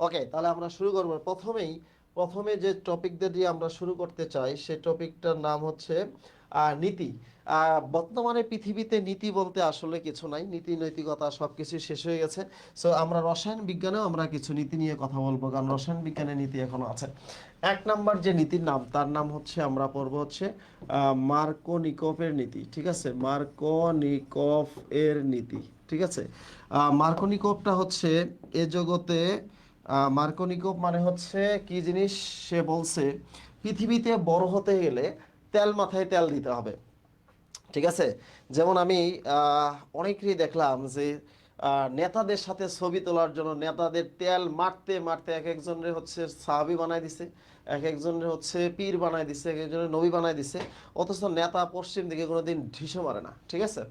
ওকে, তাহলে আমরা শুরু করব। প্রথমে যে টপিকটা দিয়ে আমরা শুরু করতে চাই সেই টপিকটার নাম হচ্ছে নীতি। বর্তমানে পৃথিবীতে নীতি বলতে আসলে কিছু নাই, নীতি নৈতিকতা সবকিছু শেষ হয়ে গেছে। সো আমরা রসায়ন বিজ্ঞানেও আমরা কিছু নীতি নিয়ে কথা বলবো, কারণ রসায়ন বিজ্ঞানের নীতি এখনো আছে। এক নাম্বার যে নীতির নাম, তার নাম হচ্ছে, আমরা পড়বো হচ্ছে মার্কোনিকফের নীতি। ঠিক আছে, মার্কোনিকফ এর নীতি। ঠিক আছে, মার্কোনিকফটা হচ্ছে এ জগতে, মার্কোনিকভ মানে হচ্ছে কি জিনিস, সে বলছে পৃথিবীতে বড় হতে গেলে তেল মাথায় তেল দিতে হবে। ঠিক আছে, যেমন আমি অনেকেরই দেখলাম যে নেতাদের সাথে ছবি তোলার জন্য নেতাদের তেল মারতে মারতে এক একজনের হচ্ছে সাহাবি বানায় দিছে, এক একজনের হচ্ছে পীর বানায় দিছে, এক একজনের নবী বানায় দিছে, অথচ নেতা পশ্চিম দিকে কোনোদিন ঢিসও মারে না। ঠিক আছে,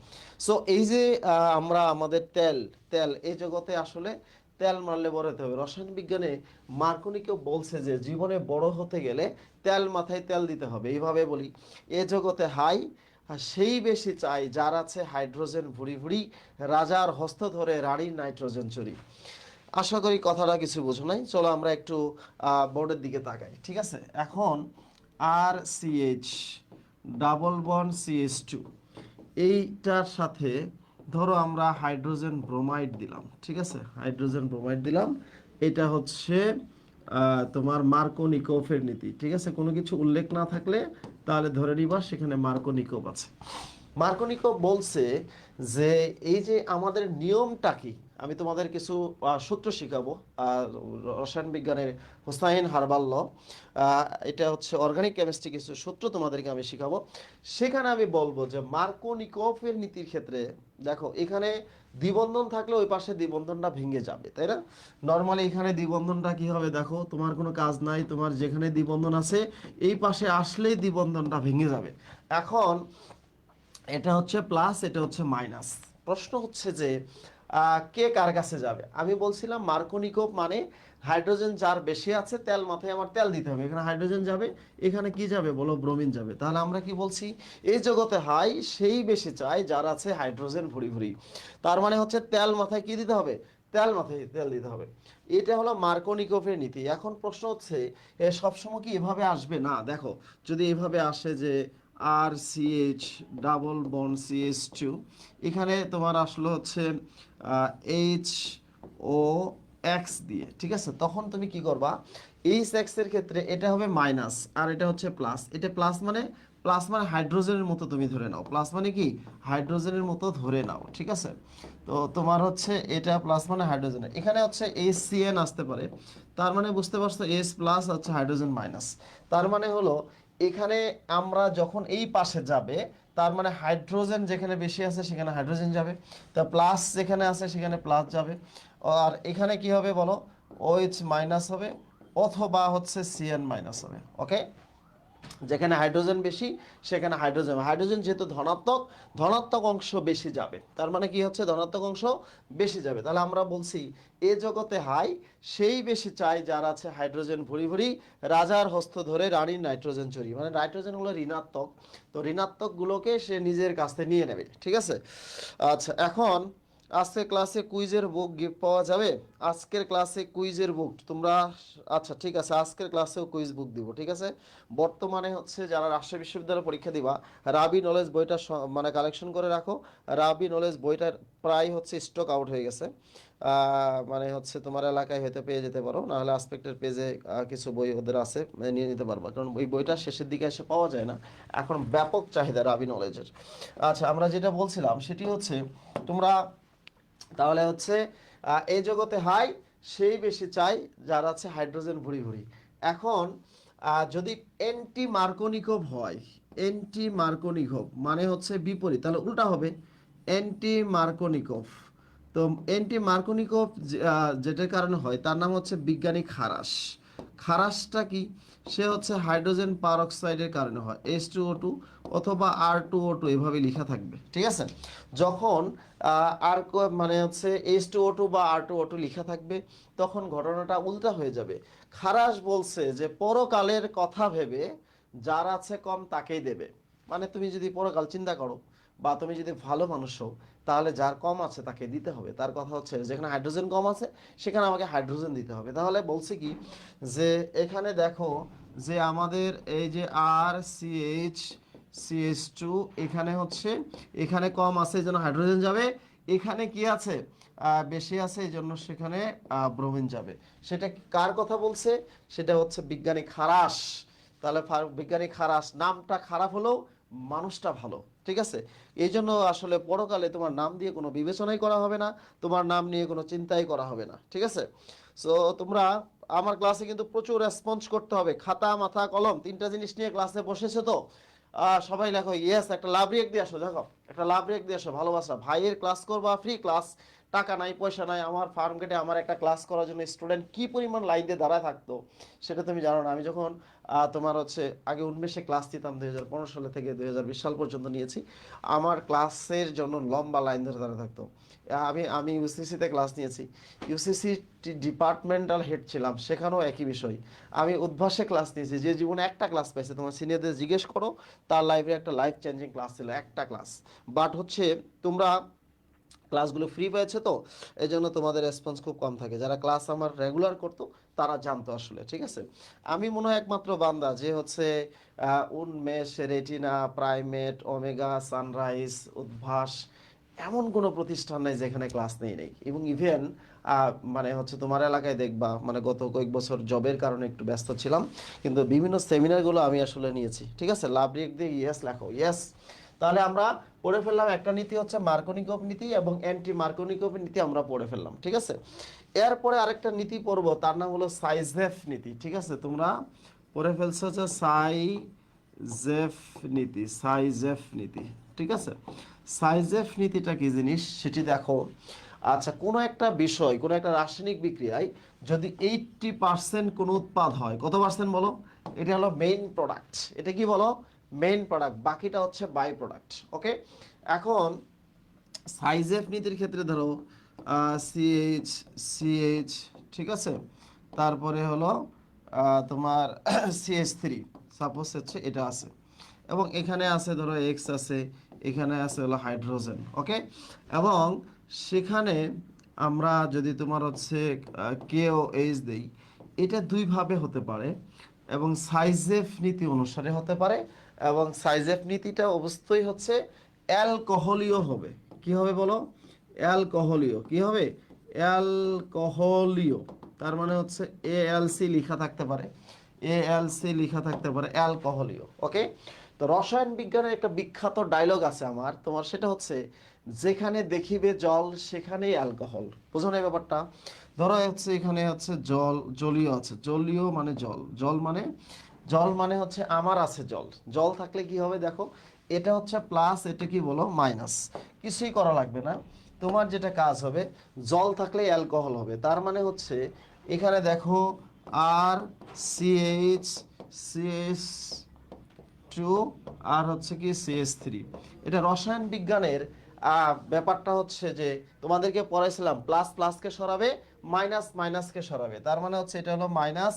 সো এই যে আমরা আমাদের তেল তেল এই জগতে আসলে তেল মারলে বড় হতে হবে। রসায়ন বিজ্ঞানে মার্কনিকেও বলছে যে জীবনে বড় হতে গেলে তেল মাথায় তেল দিতে হবে। এইভাবে বলি, এ জগতে হাই সেই বেশি চাই যার আছে হাইড্রোজেন ভুড়ি ভুড়ি, রাজার হস্ত ধরে রানীর নাইট্রোজেন চুরি। আশা করি কথাটা কিছু বোঝো নাই। চলো আমরা একটু বোর্ডের দিকে তাকাই। ঠিক আছে, এখন RCH ডাবল বন্ড CH2, এইটার সাথে ধরো আমরা হাইড্রোজেন ব্রোমাইড দিলাম। ঠিক আছে, হাইড্রোজেন ব্রোমাইড দিলাম। এটা হচ্ছে তোমার মার্কোনিকোভের নীতি। ঠিক আছে, কোনো কিছু উল্লেখ না থাকলে তাহলে ধরে নিবা সেখানে মার্কোনিকোভ আছে। মার্কোনিকোভ বলছে যে এই যে আমাদের নিয়মটা কি, আমি তোমাদের কিছু সূত্র শিখাবো। রসায়ন বিজ্ঞানের হোসাইন হার্বাল ল, এটা হচ্ছে অর্গানিক কেমিস্ট্রি, কিছু সূত্র তোমাদেরকে আমি শিখাবো। সেখানে আমি বলবো যে মার্কোনিকোভের নীতির ক্ষেত্রে দেখো, এখানে দ্বিবন্ধন থাকলে ওই পাশে দ্বিবন্ধনটা ভেঙে যাবে, তাই না? নর্মালি এখানে দ্বিবন্ধনটা কি হবে, দেখো তোমার কোনো কাজ নাই, তোমার যেখানে দ্বিবন্ধন আছে এই পাশে আসলেই দ্বিবন্ধনটা ভেঙে যাবে। এখন এটা হচ্ছে প্লাস, এটা হচ্ছে মাইনাস। প্রশ্ন হচ্ছে যে কে কার কাছে যাবে। আমি বলছিলাম মার্কোনিকোভ মানে হাইড্রোজেন যার বেশি আছে তেল মাথায় আমার তেল দিতে হবে, এখানে হাইড্রোজেন যাবে, এখানে কি যাবে বলো, ব্রোমিন যাবে। তাহলে আমরা কি বলছি, এই জগতে হাই সেই বেশি চাই যার আছে হাইড্রোজেন ভুরি ভুরি। তার মানে হচ্ছে তেল মাথায় কি দিতে হবে, তেল মাথায় তেল দিতে হবে। এটা হলো মার্কোনিকোভের নীতি। এখন প্রশ্ন হচ্ছে এ সবসময় কি এভাবে আসবে না? দেখো, যদি এভাবে আসে যে RCH ডাবল বন্ড CH2, এখানে তোমার আসলো হচ্ছে HOX দিয়ে। ঠিক আছে, তখন তুমি কি করবা, HX এর ক্ষেত্রে এটা হবে মাইনাস আর এটা হচ্ছে প্লাস। এটা প্লাস মানে হাইড্রোজেনের মতো তুমি ধরে নাও, প্লাস মানে কি হাইড্রোজেনের মতো ধরে নাও। ঠিক আছে, তো তোমার হচ্ছে এটা প্লাস মানে হাইড্রোজেন, এখানে হচ্ছে HCN আসতে পারে। তার মানে বুঝতে পারছো, H প্লাস হচ্ছে হাইড্রোজেন মাইনাস। তার মানে হলো এখানে আমরা যখন এই পাশে যাবে, তার মানে হাইড্রোজেন যেখানে বেশি আছে সেখানে হাইড্রোজেন যাবে, তা প্লাস যেখানে আছে সেখানে প্লাস যাবে। আর এখানে কি হবে বলো, OH মাইনাস হবে, অথবা হচ্ছে CN মাইনাস হবে। ওকে, যেখানে হাইড্রোজেন বেশি সেখানে হাইড্রোজেন, হাইড্রোজেন যেহেতু ধনাত্মক, ধনাত্মক অংশ বেশি যাবে। তার মানে কি হচ্ছে, ধনাত্মক অংশ বেশি যাবে। তাহলে আমরা বলছি এ জগতে হাই সেই বেশি চাই যার আছে হাইড্রোজেন ভুরি ভুরি, রাজার হস্ত ধরে রানীর নাইট্রোজেন চুরি। মানে নাইট্রোজেন হলো ঋণাত্মক, তো ঋণাত্মক গুলোকে সে নিজের কাছ থেকে নিয়ে নেবে। ঠিক আছে, আচ্ছা এখন আজকের ক্লাসে কুইজের বুক গিফট পাওয়া যাবে। আজকের ক্লাসে কুইজের বুক তোমরা, আচ্ছা ঠিক আছে, আজকের ক্লাসেও কুইজ বুক দিব। ঠিক আছে, বর্তমানে হচ্ছে যারা রাজশাহী বিশ্ববিদ্যালয়ে পরীক্ষা দিবা, রাবি নলেজ বইটা মানে কালেকশন করে রাখো। রাবি নলেজ বইটার প্রায় হচ্ছে স্টক আউট হয়ে গেছে। মানে হচ্ছে তোমার এলাকায় হয়তো পেয়ে যেতে পারো, নাহলে আসপেক্টের পেজে কিছু বই ওদের আছে, মানে নিয়ে নিতে পারবা, কারণ ওই বইটা শেষের দিকে এসে পাওয়া যায় না। এখন ব্যাপক চাহিদা রাবি নলেজের। আচ্ছা, আমরা যেটা বলছিলাম সেটি হচ্ছে তোমরা তাহলে হচ্ছে এই জগতে হাই সেই বেশি চাই যার আছে হাইড্রোজেন ভুরি ভুরি। এখন যদি এন্টি মার্কোনিকভ হয়, এন্টি মার্কোনিকভ মানে হচ্ছে বিপরীত, তাহলে উল্টা হবে অ্যান্টি মার্কোনিকভ। তো অ্যান্টি মার্কোনিকভ যেটার কারণে হয় তার নাম হচ্ছে বিজ্ঞানিক খারাস। খারাসটা কি, সে হচ্ছে হাইড্রোজেন পারঅক্সাইডের কারণে হয়, H2O2 অথবা R2O2 এভাবে লেখা থাকবে। ঠিক আছে, যখন আর মানে হচ্ছে H2O2 বা R2O2 লেখা থাকবে তখন ঘটনাটা উল্টা হয়ে যাবে। খারাস বলছে যে পরকালের কথা ভেবে যার আছে কম তাকেই দেবে। মানে তুমি যদি পরকাল চিন্তা করো, বা তুমি যদি ভালো মানুষ হও, তাহলে যার কম আছে তাকে দিতে হবে। তার কথা হচ্ছে যেখানে হাইড্রোজেন কম আছে সেখানে আমাকে হাইড্রোজেন দিতে হবে। তাহলে বলছে কি যে এখানে দেখো যে আমাদের এই যে CH2, এখানে হচ্ছে এখানে কম আছে এই জন্য হাইড্রোজেন যাবে, এখানে কি আছে বেশি আছে এই জন্য সেখানে ব্রোমিন যাবে। সেটা কার কথা বলছে? সেটা হচ্ছে বিজ্ঞানী খারাস। তাহলে বিজ্ঞানী খারাস নামটা খারাপ হলেও মানুষটা ভালো, ঠিক আছে? এই জন্য আসলে পরকালে তোমার নাম দিয়ে কোনো বিবেচনাই করা হবে না, তোমার নাম নিয়ে কোনো চিন্তাই করা হবে না, ঠিক আছে? সো তোমরা আমার ক্লাসে কিন্তু প্রচুর রেসপন্স করতে হবে, খাতা মাথা কলম তিনটা জিনিস নিয়ে ক্লাসে বসেছে তো সবাই লেখো ইয়েস, একটা লাভ রিয়েক্ট দিয়ে আসো, দেখো একটা লাভ রিয়েক্ট দিয়ে আসো, ভালোবাসা। ভাইয়ের ক্লাস করবা, ফ্রি ক্লাস, টাকা নাই পয়সা নাই। আমার ফার্ম গেটে আমার একটা ক্লাস করার জন্য স্টুডেন্ট কি পরিমাণ লাইন দিয়ে দাঁড়ায় থাকতো সেটা তুমি জানো না। আমি যখন তোমার হচ্ছে আগে উন্মেষে ক্লাস দিতাম 2015 সালে থেকে 2020 সাল পর্যন্ত নিয়েছি, আমার ক্লাসের জন্য লম্বা লাইন ধরে দাঁড়ায় থাকতো। আমি ইউসিসিতে ক্লাস নিয়েছি, ইউসিসি ডিপার্টমেন্টাল হেড ছিলাম, সেখানেও একই বিষয়। আমি উদ্ভাসে ক্লাস নিয়েছি, যে জীবনে একটা ক্লাস পাইছে, তোমার সিনিয়রদের জিজ্ঞেস করো, তার লাইফে একটা লাইফ চেঞ্জিং ক্লাস ছিল, একটা ক্লাস। বাট হচ্ছে তোমরা ক্লাসগুলো ফ্রি পেয়েছে তো এই জন্য তোমাদের রেসপন্স খুব কম থাকে। যারা ক্লাস আমার রেগুলার করতো তারা জানতো আসলে, ঠিক আছে? আমি মনে হয় একমাত্র বান্দা যে হচ্ছে উন্মেষ, retina, primate, omega, sunrise, Udvash, এমন কোনো প্রতিষ্ঠান নাই যেখানে ক্লাস নেই। এবং ইভেন মানে হচ্ছে তোমার এলাকায় দেখবা, মানে গত কয়েক বছর জবের কারণে একটু ব্যস্ত ছিলাম, কিন্তু বিভিন্ন সেমিনারগুলো আমি আসলে নিয়েছি, ঠিক আছে? লাভ রিয়েক্ট দিয়ে ইয়েস লেখো, ইয়েস। তাহলে আমরা পড়ে ফেললাম একটা নীতি হচ্ছে মার্কোনিকভ নীতি, এবং অ্যান্টি মার্কোনিকভ নীতি আমরা পড়ে ফেললাম, ঠিক আছে? এরপরে আরেকটা নীতি পড়বো, তার নাম হলো সাইজেফ নীতি, ঠিক আছে? তোমরা পড়ে ফেলছো হচ্ছে সাইজেফ নীতি, ঠিক আছে? সাইজেফ নীতিটা কি জিনিস সেটি দেখো। আচ্ছা, কোনো একটা বিষয়, কোনো একটা রাসায়নিক বিক্রিয়ায় যদি 80% কোনো উৎপাদ হয়, কত পার্সেন্ট বলো? এটা হলো মেইন প্রোডাক্ট। এটা কি বলো? মেইন প্রোডাক্ট, বাকিটা হচ্ছে বাই প্রোডাক্ট। ওকে, এখন সাইজেফ নীতির ক্ষেত্রে ধরো সিএইচ সিএইচ, ঠিক আছে? তারপরে হলো তোমার CH3, সাপোজ হচ্ছে এটা আছে, এবং এখানে আছে ধরো এক্স আছে, এখানে আছে হলো হাইড্রোজেন। ওকে, এবং সেখানে আমরা যদি তোমার হচ্ছে কে ও এইচ দেই, এটা দুইভাবে হতে পারে, এবং সাইজেফ নীতি অনুসারে হতে পারে, এবং সাইজেফ নীতিটা অবশ্যই হচ্ছে অ্যালকোহলীয় হবে। কি হবে বলো? অ্যালকোহলীয়। কি হবে? অ্যালকোহলীয়। তার মানে হচ্ছে ALC লেখা থাকতে পারে, ALC লেখা থাকতে পারে, অ্যালকোহলীয়। ওকে, তো রসায়ন বিজ্ঞানের একটা বিখ্যাত ডায়লগ আছে আমার তোমার, সেটা হচ্ছে যেখানে দেখিবে জল সেখানেই অ্যালকোহল। বুঝো না এই ব্যাপারটা? ধরো হচ্ছে এখানে হচ্ছে জল, জলীয় আছে, জলীয় মানে জল, জল মানে হচ্ছে আমার আছে জল, জল থাকলে কি হবে দেখো, এটা হচ্ছে প্লাস, এটা কি বলো মাইনাস, কিছুই করা লাগবে না। তোমার যেটা কাজ হবে, জল থাকলে অ্যালকোহল হবে, তার মানে হচ্ছে এখানে দেখো আর সিএইচ সিএস টু আর হচ্ছে কি CH3। এটা রসায়ন বিজ্ঞানের ব্যাপারটা হচ্ছে যে তোমাদেরকে পড়াইছিলাম প্লাস প্লাসকে সরাবে, মাইনাস মাইনাসকে সরাবে, তার মানে হচ্ছে এটা হলো মাইনাস,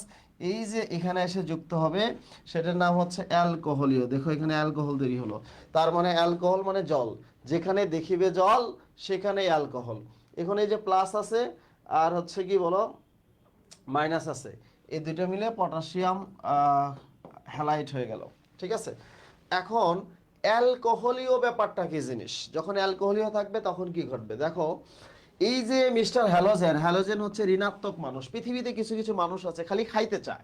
এই যে এখানে এসে যুক্ত হবে সেটার নাম হচ্ছে অ্যালকোহলীয়। দেখো এখানে অ্যালকোহল তৈরি হলো, তার মানে অ্যালকোহল মানে জল, যেখানে দেখিবে জল সেখানে অ্যালকোহল। এখন এই যে প্লাস আছে আর হচ্ছে কি বলো মাইনাস আছে, এই দুটো মিলে পটাশিয়াম হ্যালাইড হয়ে গেল, ঠিক আছে? এখন অ্যালকোহলীয় ব্যাপারটা কি জিনিস, যখন অ্যালকোহলীয় থাকবে তখন কি ঘটবে দেখো। এই যে মিস্টার হ্যালোজেন, হ্যালোজেন হচ্ছে ঋণাত্মক মানুষ। পৃথিবীতে কিছু কিছু মানুষ আছে খালি খাইতে চায়,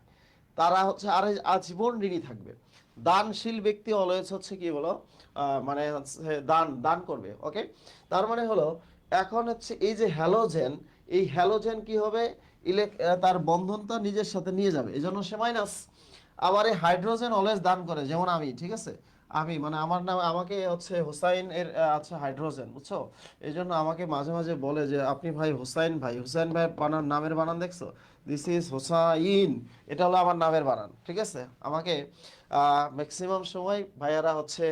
তারা হচ্ছে আর আজীবন ঋণী থাকবে। দানশীল ব্যক্তি অলওয়েজ হচ্ছে কি বলো মানে হচ্ছে দান দান করবে। ওকে, তার মানে হলো এখন হচ্ছে এই যে হ্যালোজেন, এই হ্যালোজেন কি হবে, তার বন্ধনটা নিজের সাথে নিয়ে যাবে, এই জন্য সে মাইনাস। আবার এই হাইড্রোজেন অলওয়েজ দান করে, যেমন আমি, ঠিক আছে? আমি মানে আমার নাম, আমাকে হচ্ছে হোসাইন এর আছে হাইড্রোজেন, বুঝছো? এই জন্য আমাকে মাঝে মাঝে বলে যে আপনি ভাই হোসাইন ভাই, হোসাইন ভাই বানান, নামের বানান দেখছো? দিস ইজ হোসাইন, এটা হলো আমার নামের বানান, ঠিক আছে? আমাকে ম্যাক্সিমাম সময় ভাইয়ারা হচ্ছে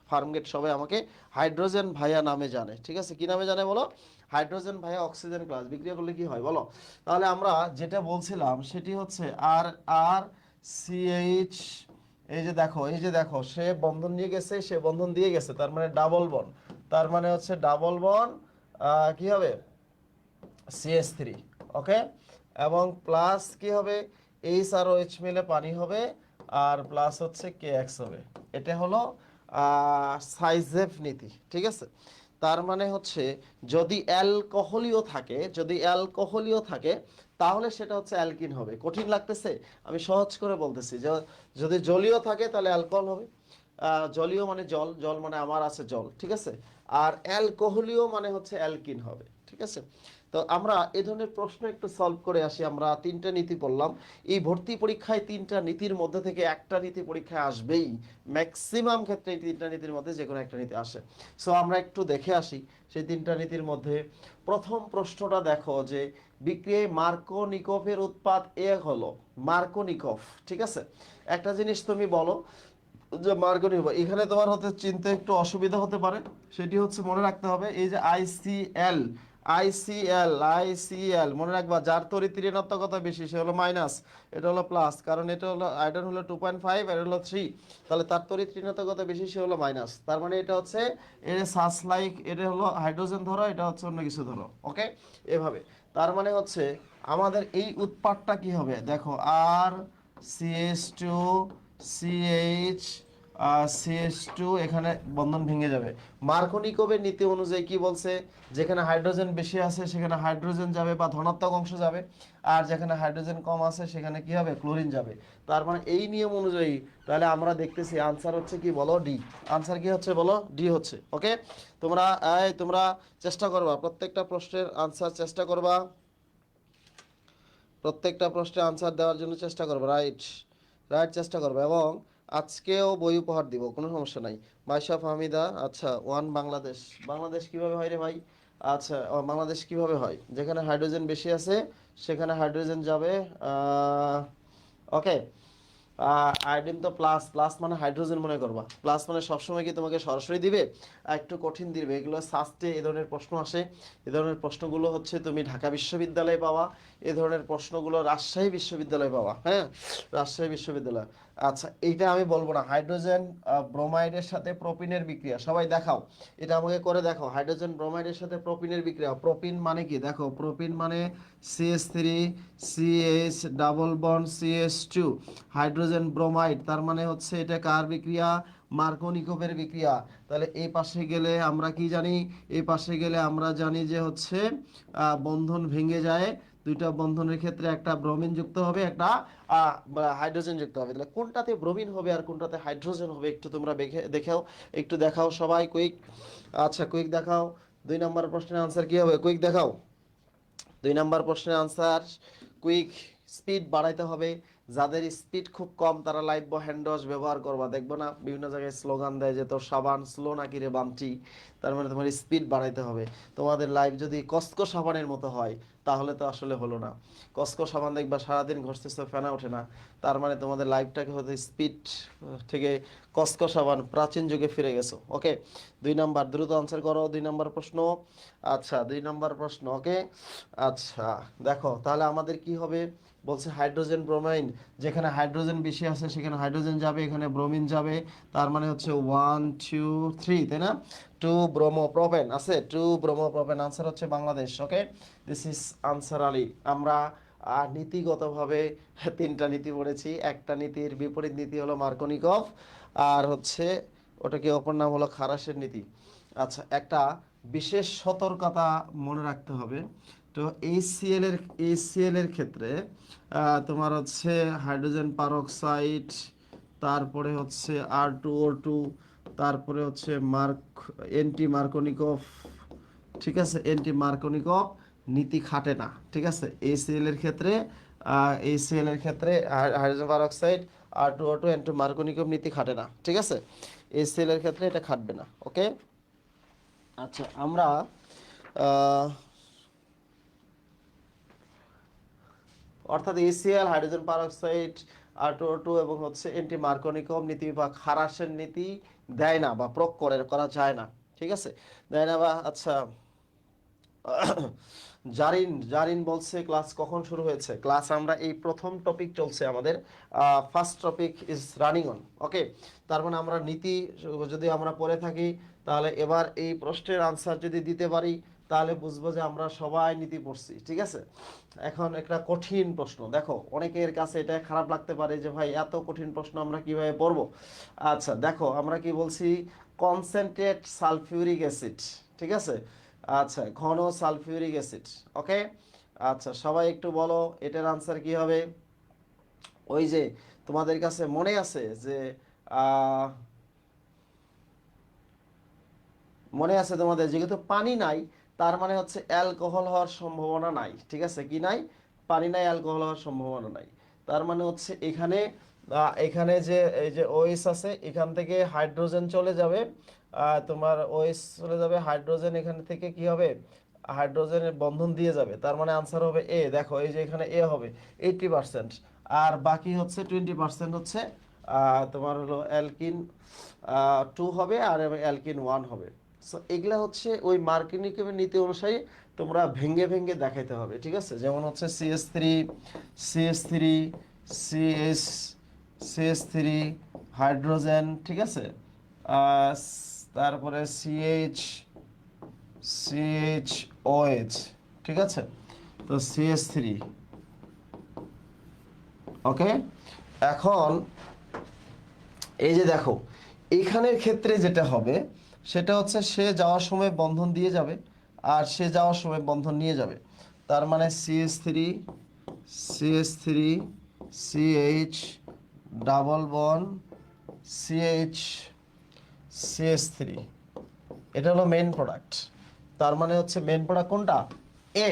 ফার্মগেট সবাই আমাকে হাইড্রোজেন ভাইয়া নামে জানে, ঠিক আছে? কি নামে জানে বলো? হাইড্রোজেন ভাইয়া অক্সিজেন ক্লাস বিক্রিয়া করলে কি হয় বলো? তাহলে আমরা যেটা বলছিলাম সেটি হচ্ছে আর আর সিএইচ এই যে দেখো সে বন্ধন নিয়ে গেছে, সে বন্ধন দিয়ে গেছে, তার মানে ডাবল বন্ড, তার মানে হচ্ছে ডাবল বন্ড কি হবে CH3, ওকে। এবং প্লাস কি হবে, এইচ আর OH মিলে পানি হবে, আর প্লাস হচ্ছে KX হবে। এটা হলো সাইজেভ নীতি, ঠিক আছে। তার মানে হচ্ছে যদি অ্যালকোহলীয় থাকে তাহলে সেটা হচ্ছে অ্যালকিন হবে। কঠিন লাগতেছে, আমি সহজ করে বলতেছি যে যদি জলীয় থাকে তাহলে অ্যালকোহল হবে। জলীয় মানে জল, জল মানে আমার আছে জল, ঠিক আছে। আর অ্যালকোহলীয় মানে হচ্ছে অ্যালকিন হবে, ঠিক আছে। তো আমরা এই ধরনের প্রশ্ন একটু সলভ করে আসি। আমরা তিনটা নীতি পড়লাম। এই ভর্তি পরীক্ষায় তিনটা নীতির মধ্যে থেকে একটা নীতি পরীক্ষায় আসবেই, ম্যাক্সিমাম ক্ষেত্রে এই তিনটা নীতির মধ্যে যে কোনো একটা নীতি আসে। সো আমরা একটু দেখে আসি সেই তিনটা নীতির মধ্যে। প্রথম প্রশ্নটা দেখো যে বিক্রিয়ায় মার্কোনিকভের উৎপাদ এ হলো মার্কোনিকভ, ঠিক আছে। একটা জিনিস তুমি বলো যে মার্কোনিকভ, এখানে তোমার হতে চিনতে একটু অসুবিধা হতে পারে, সেটি হচ্ছে মনে রাখতে হবে এই যে আইসিএল, আইসিএল মনে রাখবা, যার তড়িৎ ঋণাত্মকতা বেশি সে হলো মাইনাস, এটা হলো প্লাস, কারণ এটা হলো আয়রন হলো 2.5 আর হলো 3, তাহলে তার তড়িৎ ঋণাত্মকতা বেশি সে হলো মাইনাস। তার মানে এটা হচ্ছে এটা সাস লাইক, এটা হলো হাইড্রোজেন ধরো, এটা হচ্ছে অন্য কিছু ধরো, ওকে, এভাবে। তার মানে হচ্ছে আমাদের এই উৎপাদটা কি হবে দেখো, আর CH2 CH CH2, এখানে বন্ধন ভেঙে যাবে। মার্কোনিকভের নীতি অনুযায়ী কি বলছে, যেখানে হাইড্রোজেন বেশি আছে সেখানে হাইড্রোজেন যাবে বা ধনাত্মক অংশ যাবে, আর যেখানে হাইড্রোজেন কম আছে সেখানে কি হবে, ক্লোরিন যাবে। তার মানে এই নিয়ম অনুযায়ী তাহলে আমরা দেখতেছি আনসার হচ্ছে কি বলো, ডি। আনসার কি হচ্ছে বলো, ডি হচ্ছে, ওকে। তোমরা চেষ্টা করবা, প্রত্যেকটা প্রশ্নের আনসার চেষ্টা করবা, প্রত্যেকটা প্রশ্নের আনসার দেওয়ার জন্য চেষ্টা করবো, রাইট, রাইট চেষ্টা করবো। এবং আজকেও বই উপহার দিব, কোনো সমস্যা নাই। বাইশা ফাহমিদা, আচ্ছা ওয়ান বাংলাদেশ, বাংলাদেশ কিভাবে হয় রে ভাই? আচ্ছা বাংলাদেশ কিভাবে হয়, যেখানে হাইড্রোজেন বেশি আছে সেখানে হাইড্রোজেন যাবে, ওকে। আয়োডিন তো প্লাস, প্লাস মানে হাইড্রোজেন মনে করবা, প্লাস মানে সবসময় কি তোমাকে সরাসরি দিবে, একটু কঠিন দিবে। এগুলো সাস্টে এই ধরনের প্রশ্ন আসে, এই ধরনের প্রশ্নগুলো হচ্ছে তুমি ঢাকা বিশ্ববিদ্যালয়ে পাওয়া, এই ধরনের প্রশ্নগুলো রাজশাহী বিশ্ববিদ্যালয়ে পাওয়া, হ্যাঁ, রাজশাহী বিশ্ববিদ্যালয়। আচ্ছা এইটা আমি বলবো না, হাইড্রোজেন ব্রোমাইডের সাথে প্রোপিনের বিক্রিয়া, সবাই দেখাও, এটা আমাকে করে দেখাও। হাইড্রোজেন ব্রোমাইডের সাথে প্রোপিনের বিক্রিয়া, প্রোপিন মানে কি দেখো, প্রোপিন মানে CH3 CH double bond CH2 hydrogen bromide, তার মানে হচ্ছে এটা কার বিক্রিয়া, মার্কোনিকভের বিক্রিয়া। তাহলে এই পাশে গেলে আমরা কি জানি, এই পাশে গেলে আমরা জানি যে হচ্ছে বন্ধন ভেঙে যায়, দুইটা বন্ধনের ক্ষেত্রে একটা ব্রোমিন যুক্ত হবে, একটা হাইড্রোজেন যুক্ত হবে। তাহলে কোনটাতে ব্রোমিন হবে আর কোনটাতে হাইড্রোজেন হবে একটু তোমরা দেখাও, একটু দেখাও সবাই, কুইক। আচ্ছা কুইক দেখাও, 2 নম্বর প্রশ্নের আনসার কি হবে, কুইক দেখাও। 2 নম্বর প্রশ্নের আনসার কুইক, স্পিড বাড়াইতে হবে। যাদের স্পিড খুব কম তারা লাইফ হ্যান্ড ওয়াশ ব্যবহার করবা, দেখবো না বিভিন্ন জায়গায় স্লোগান দেয় যে তোর সাবান স্লো নাকি রে বান্টি, তার মানে তোমার স্পিড বাড়াইতে হবে। তোমাদের লাইফ যদি কসকো সাবানের মতো হয় তাহলে তো আসলে হলো না। কসকো সাবান দেখবা সারাদিন ঘষতেছে ফেনা ওঠে না, তার মানে তোমাদের লাইফটাকে হয়তো স্পিড থেকে কসকো সাবান প্রাচীন যুগে ফিরে গেছো, ওকে। 2 নম্বর দ্রুত আনসার করো, 2 নম্বর প্রশ্ন। আচ্ছা 2 নম্বর প্রশ্ন, ওকে। আচ্ছা দেখো তাহলে আমাদের কি হবে, বলছে হাইড্রোজেন ব্রোমাইন, যেখানে হাইড্রোজেন বেশি আছে সেখানে হাইড্রোজেন যাবে, এখানে ব্রোমিন যাবে, তার মানে হচ্ছে 1 2 3, তাই না? 2 ব্রোমোপ্রোপেন আছে, 2 ব্রোমোপ্রোপেন, আনসার হচ্ছে Bangladesh, okay. This is Ansar Ali. আমরা নীতিগতভাবে তিনটা নীতি পড়েছি, একটা নীতির বিপরীত নীতি হলো মার্কোনিকভ, আর হচ্ছে ওটাকে অপর নাম হলো খারাসের নীতি। আচ্ছা একটা বিশেষ সতর্কতা মনে রাখতে হবে। তো এইচসিএল এর ক্ষেত্রে তোমার হচ্ছে হাইড্রোজেন পারঅক্সাইড, তারপরে হচ্ছে R2O2, তারপরে হচ্ছে এন্টি মার্কোনিকভ, ঠিক আছে, এন্টি মার্কোনিকভ নীতি খাটে না, ঠিক আছে। এইচসিএল এর ক্ষেত্রে হাইড্রোজেন পারঅক্সাইড R2O2 এন্টি মার্কোনিকভ নীতি খাটে না, ঠিক আছে। এইচসিএল এর ক্ষেত্রে এটা খাটবে না, ওকে। আচ্ছা আমরা আহ, অর্থাৎ এসিএল হাইড্রোজেন পারঅক্সাইড R2O2 এবং হচ্ছে এন্টি মার্কোনিকভ নীতি বা খারাসের নীতি দেয় না বা করা যায় না, ঠিক আছে, দেয় না বা আচ্ছা জারিন জারিন বলছে ক্লাস কখন শুরু হয়েছে? ক্লাস আমরা এই প্রথম টপিক চলছে আমাদের, first topic is running on. Okay, তার মানে আমরা নীতি যদি আমরা পড়ে থাকি, তাহলে এবার এই প্রশ্নের আনসার যদি দিতে পারি, তাহলে বুঝবো যে আমরা সবাই নীতি পড়ছি। ঠিক আছে, এখন একটা কঠিন প্রশ্ন দেখো, অনেকের কাছে এটা খারাপ লাগতে পারে যে ভাই এত কঠিন প্রশ্ন আমরা কিভাবে পড়বো। আচ্ছা দেখো, আমরা কি বলছি, কনসেন্ট্রেট সালফিউরিক অ্যাসিড। ঠিক আছে, আচ্ছা ঘন সালফিউরিক অ্যাসিড। ওকে, আচ্ছা সবাই একটু বলো এটার আনসার কি হবে। ওই যে তোমাদের কাছে মনে আছে যে আহ, মনে আছে তোমাদের, যেহেতু পানি নাই, তার মানে হচ্ছে অ্যালকোহল হওয়ার সম্ভাবনা নাই। ঠিক আছে, কি নাই? পানি নাই, অ্যালকোহল হওয়ার সম্ভাবনা নাই। তার মানে হচ্ছে এখানে এখানে যে এই যে ওএইচ আছে, এখান থেকে হাইড্রোজেন চলে যাবে, তোমার ওএইচ চলে যাবে, হাইড্রোজেন এখান থেকে কি হবে, হাইড্রোজেনের বন্ধন দিয়ে যাবে। তার মানে আনসার হবে এ। দেখো এই যে এখানে এ হবে 80%, আর বাকি হচ্ছে 20% হচ্ছে তোমার হলো অ্যালকিন 2 হবে, আর অ্যালকিন 1 হবে। সো এগুলা হচ্ছে ওই মার্কিনিকের নীতি অনুসারে তোমরা ভেঙে ভেঙে দেখাইতে হবে। ঠিক আছে, যেমন হচ্ছে CH3, CH3, CS, CH3, hydrogen. ঠিক আছে, তারপরে CHOH। ঠিক আছে, তো CH3। ওকে, এখন এই যে দেখো, এইখানের ক্ষেত্রে যেটা হবে সেটা হচ্ছে সে যাওয়ার সময় বন্ধন দিয়ে যাবে, আর সে যাওয়ার সময় বন্ধন নিয়ে যাবে। তার মানে CH3 CH ডাবল বন CH CH3, এটা হলো মেইন প্রোডাক্ট। তার মানে হচ্ছে মেইন প্রোডাক্ট কোনটা? এ।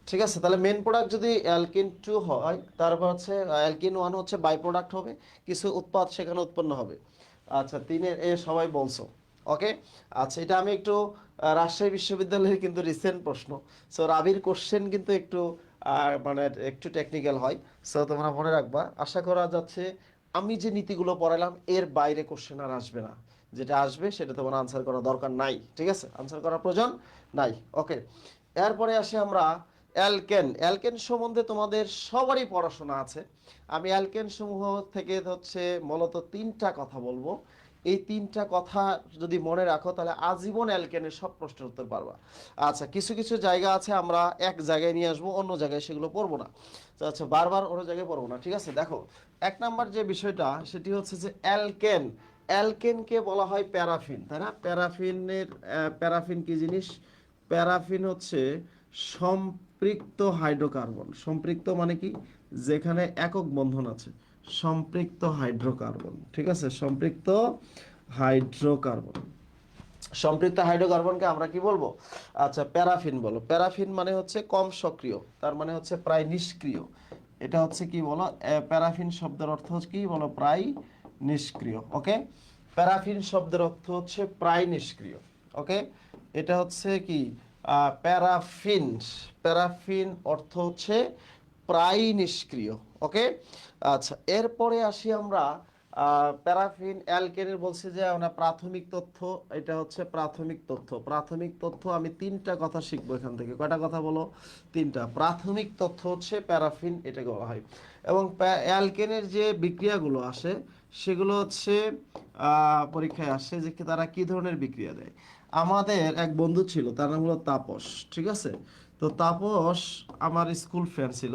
ঠিক আছে, তাহলে মেন প্রোডাক্ট যদি অ্যালকিন 2 হয়, তারপর হচ্ছে অ্যালকিন 1 হচ্ছে বাই প্রোডাক্ট হবে, কিছু উৎপাদ সেখানে উৎপন্ন হবে। আচ্ছা 3-এর এ সবাই বলছো। ওকে, আচ্ছা এটা আমি একটু রাজশাহী বিশ্ববিদ্যালয়ের কিন্তু রিসেন্ট প্রশ্ন, সো রাবির কোশ্চেন কিন্তু একটু মানে একটু টেকনিক্যাল হয়। সো তোমরা মনে রাখবা, আশা করা যাচ্ছে আমি যে নীতিগুলো পড়ালাম এর বাইরে কোশ্চেন আর আসবে না। যেটা আসবে সেটা তোমার আনসার করা দরকার নাই। ঠিক আছে, আনসার করার প্রয়োজন নাই। ওকে, এরপরে আসি আমরা অ্যালকেন। অ্যালকেন সম্বন্ধে তোমাদের সবারই পড়াশোনা আছে। আমি অ্যালকেন সমূহ থেকে হচ্ছে মূলত 3টা কথা বলবো। এই 3টা কথা যদি মনে রাখো, তাহলে আজীবন অ্যালকেনের সব প্রশ্নের উত্তর পারবা। আচ্ছা কিছু কিছু জায়গা আছে আমরা এক জায়গায় নিয়ে আসবো, অন্য জায়গায় সেগুলো পড়বো না। তো আচ্ছা বারবার অন্য জায়গায় পড়বো না। ঠিক আছে, দেখো 1 নাম্বার যে বিষয়টা সেটি হচ্ছে যে অ্যালকেন। অ্যালকেনকে বলা হয় প্যারাফিন, তাই না? প্যারাফিনের প্যারাফিন কি জিনিস? প্যারাফিন হচ্ছে সম্পৃক্ত হাইড্রোকার্বন। সম্পৃক্ত মানে কি? যেখানে একক বন্ধন আছে, সম্পৃক্ত হাইড্রোকার্বন। ঠিক আছে, সম্পৃক্ত হাইড্রোকার্বন। সম্পৃক্ত হাইড্রোকার্বনকে আমরা কি বলবো? আচ্ছা প্যারাফিন বলো। প্যারাফিন মানে হচ্ছে কম সক্রিয়, তার মানে হচ্ছে প্রায় নিষ্ক্রিয়। এটা হচ্ছে কি বলো, প্যারাফিন শব্দের অর্থ হচ্ছে কি বলো, প্রায় নিষ্ক্রিয়। ওকে, প্যারাফিন শব্দের অর্থ হচ্ছে প্রায় নিষ্ক্রিয়। ওকে, এটা হচ্ছে কি প্যারাফিন। প্যারাফিন অর্থ হচ্ছে প্রায় নিষ্ক্রিয়। ওকে, আচ্ছা এরপরে আসি আমরা প্যারাফিন অ্যালকেনের বলছে যে আমরা প্রাথমিক তথ্য। এটা হচ্ছে প্রাথমিক তথ্য। প্রাথমিক তথ্য আমি 3টা কথা শিখবো এখান থেকে। কয়টা কথা বলো? 3টা। প্রাথমিক তথ্য হচ্ছে প্যারাফিন, এটাকে বলা হয়। এবং অ্যালকেনের যে বিক্রিয়াগুলো আসে সেগুলো হচ্ছে পরীক্ষায় আসে যে তারা কি ধরনের বিক্রিয়া দেয়। আমাদের এক বন্ধু ছিল, তার নাম হলো তাপস। ঠিক আছে, তো তাপস আমার স্কুল ফ্রেন্ড ছিল।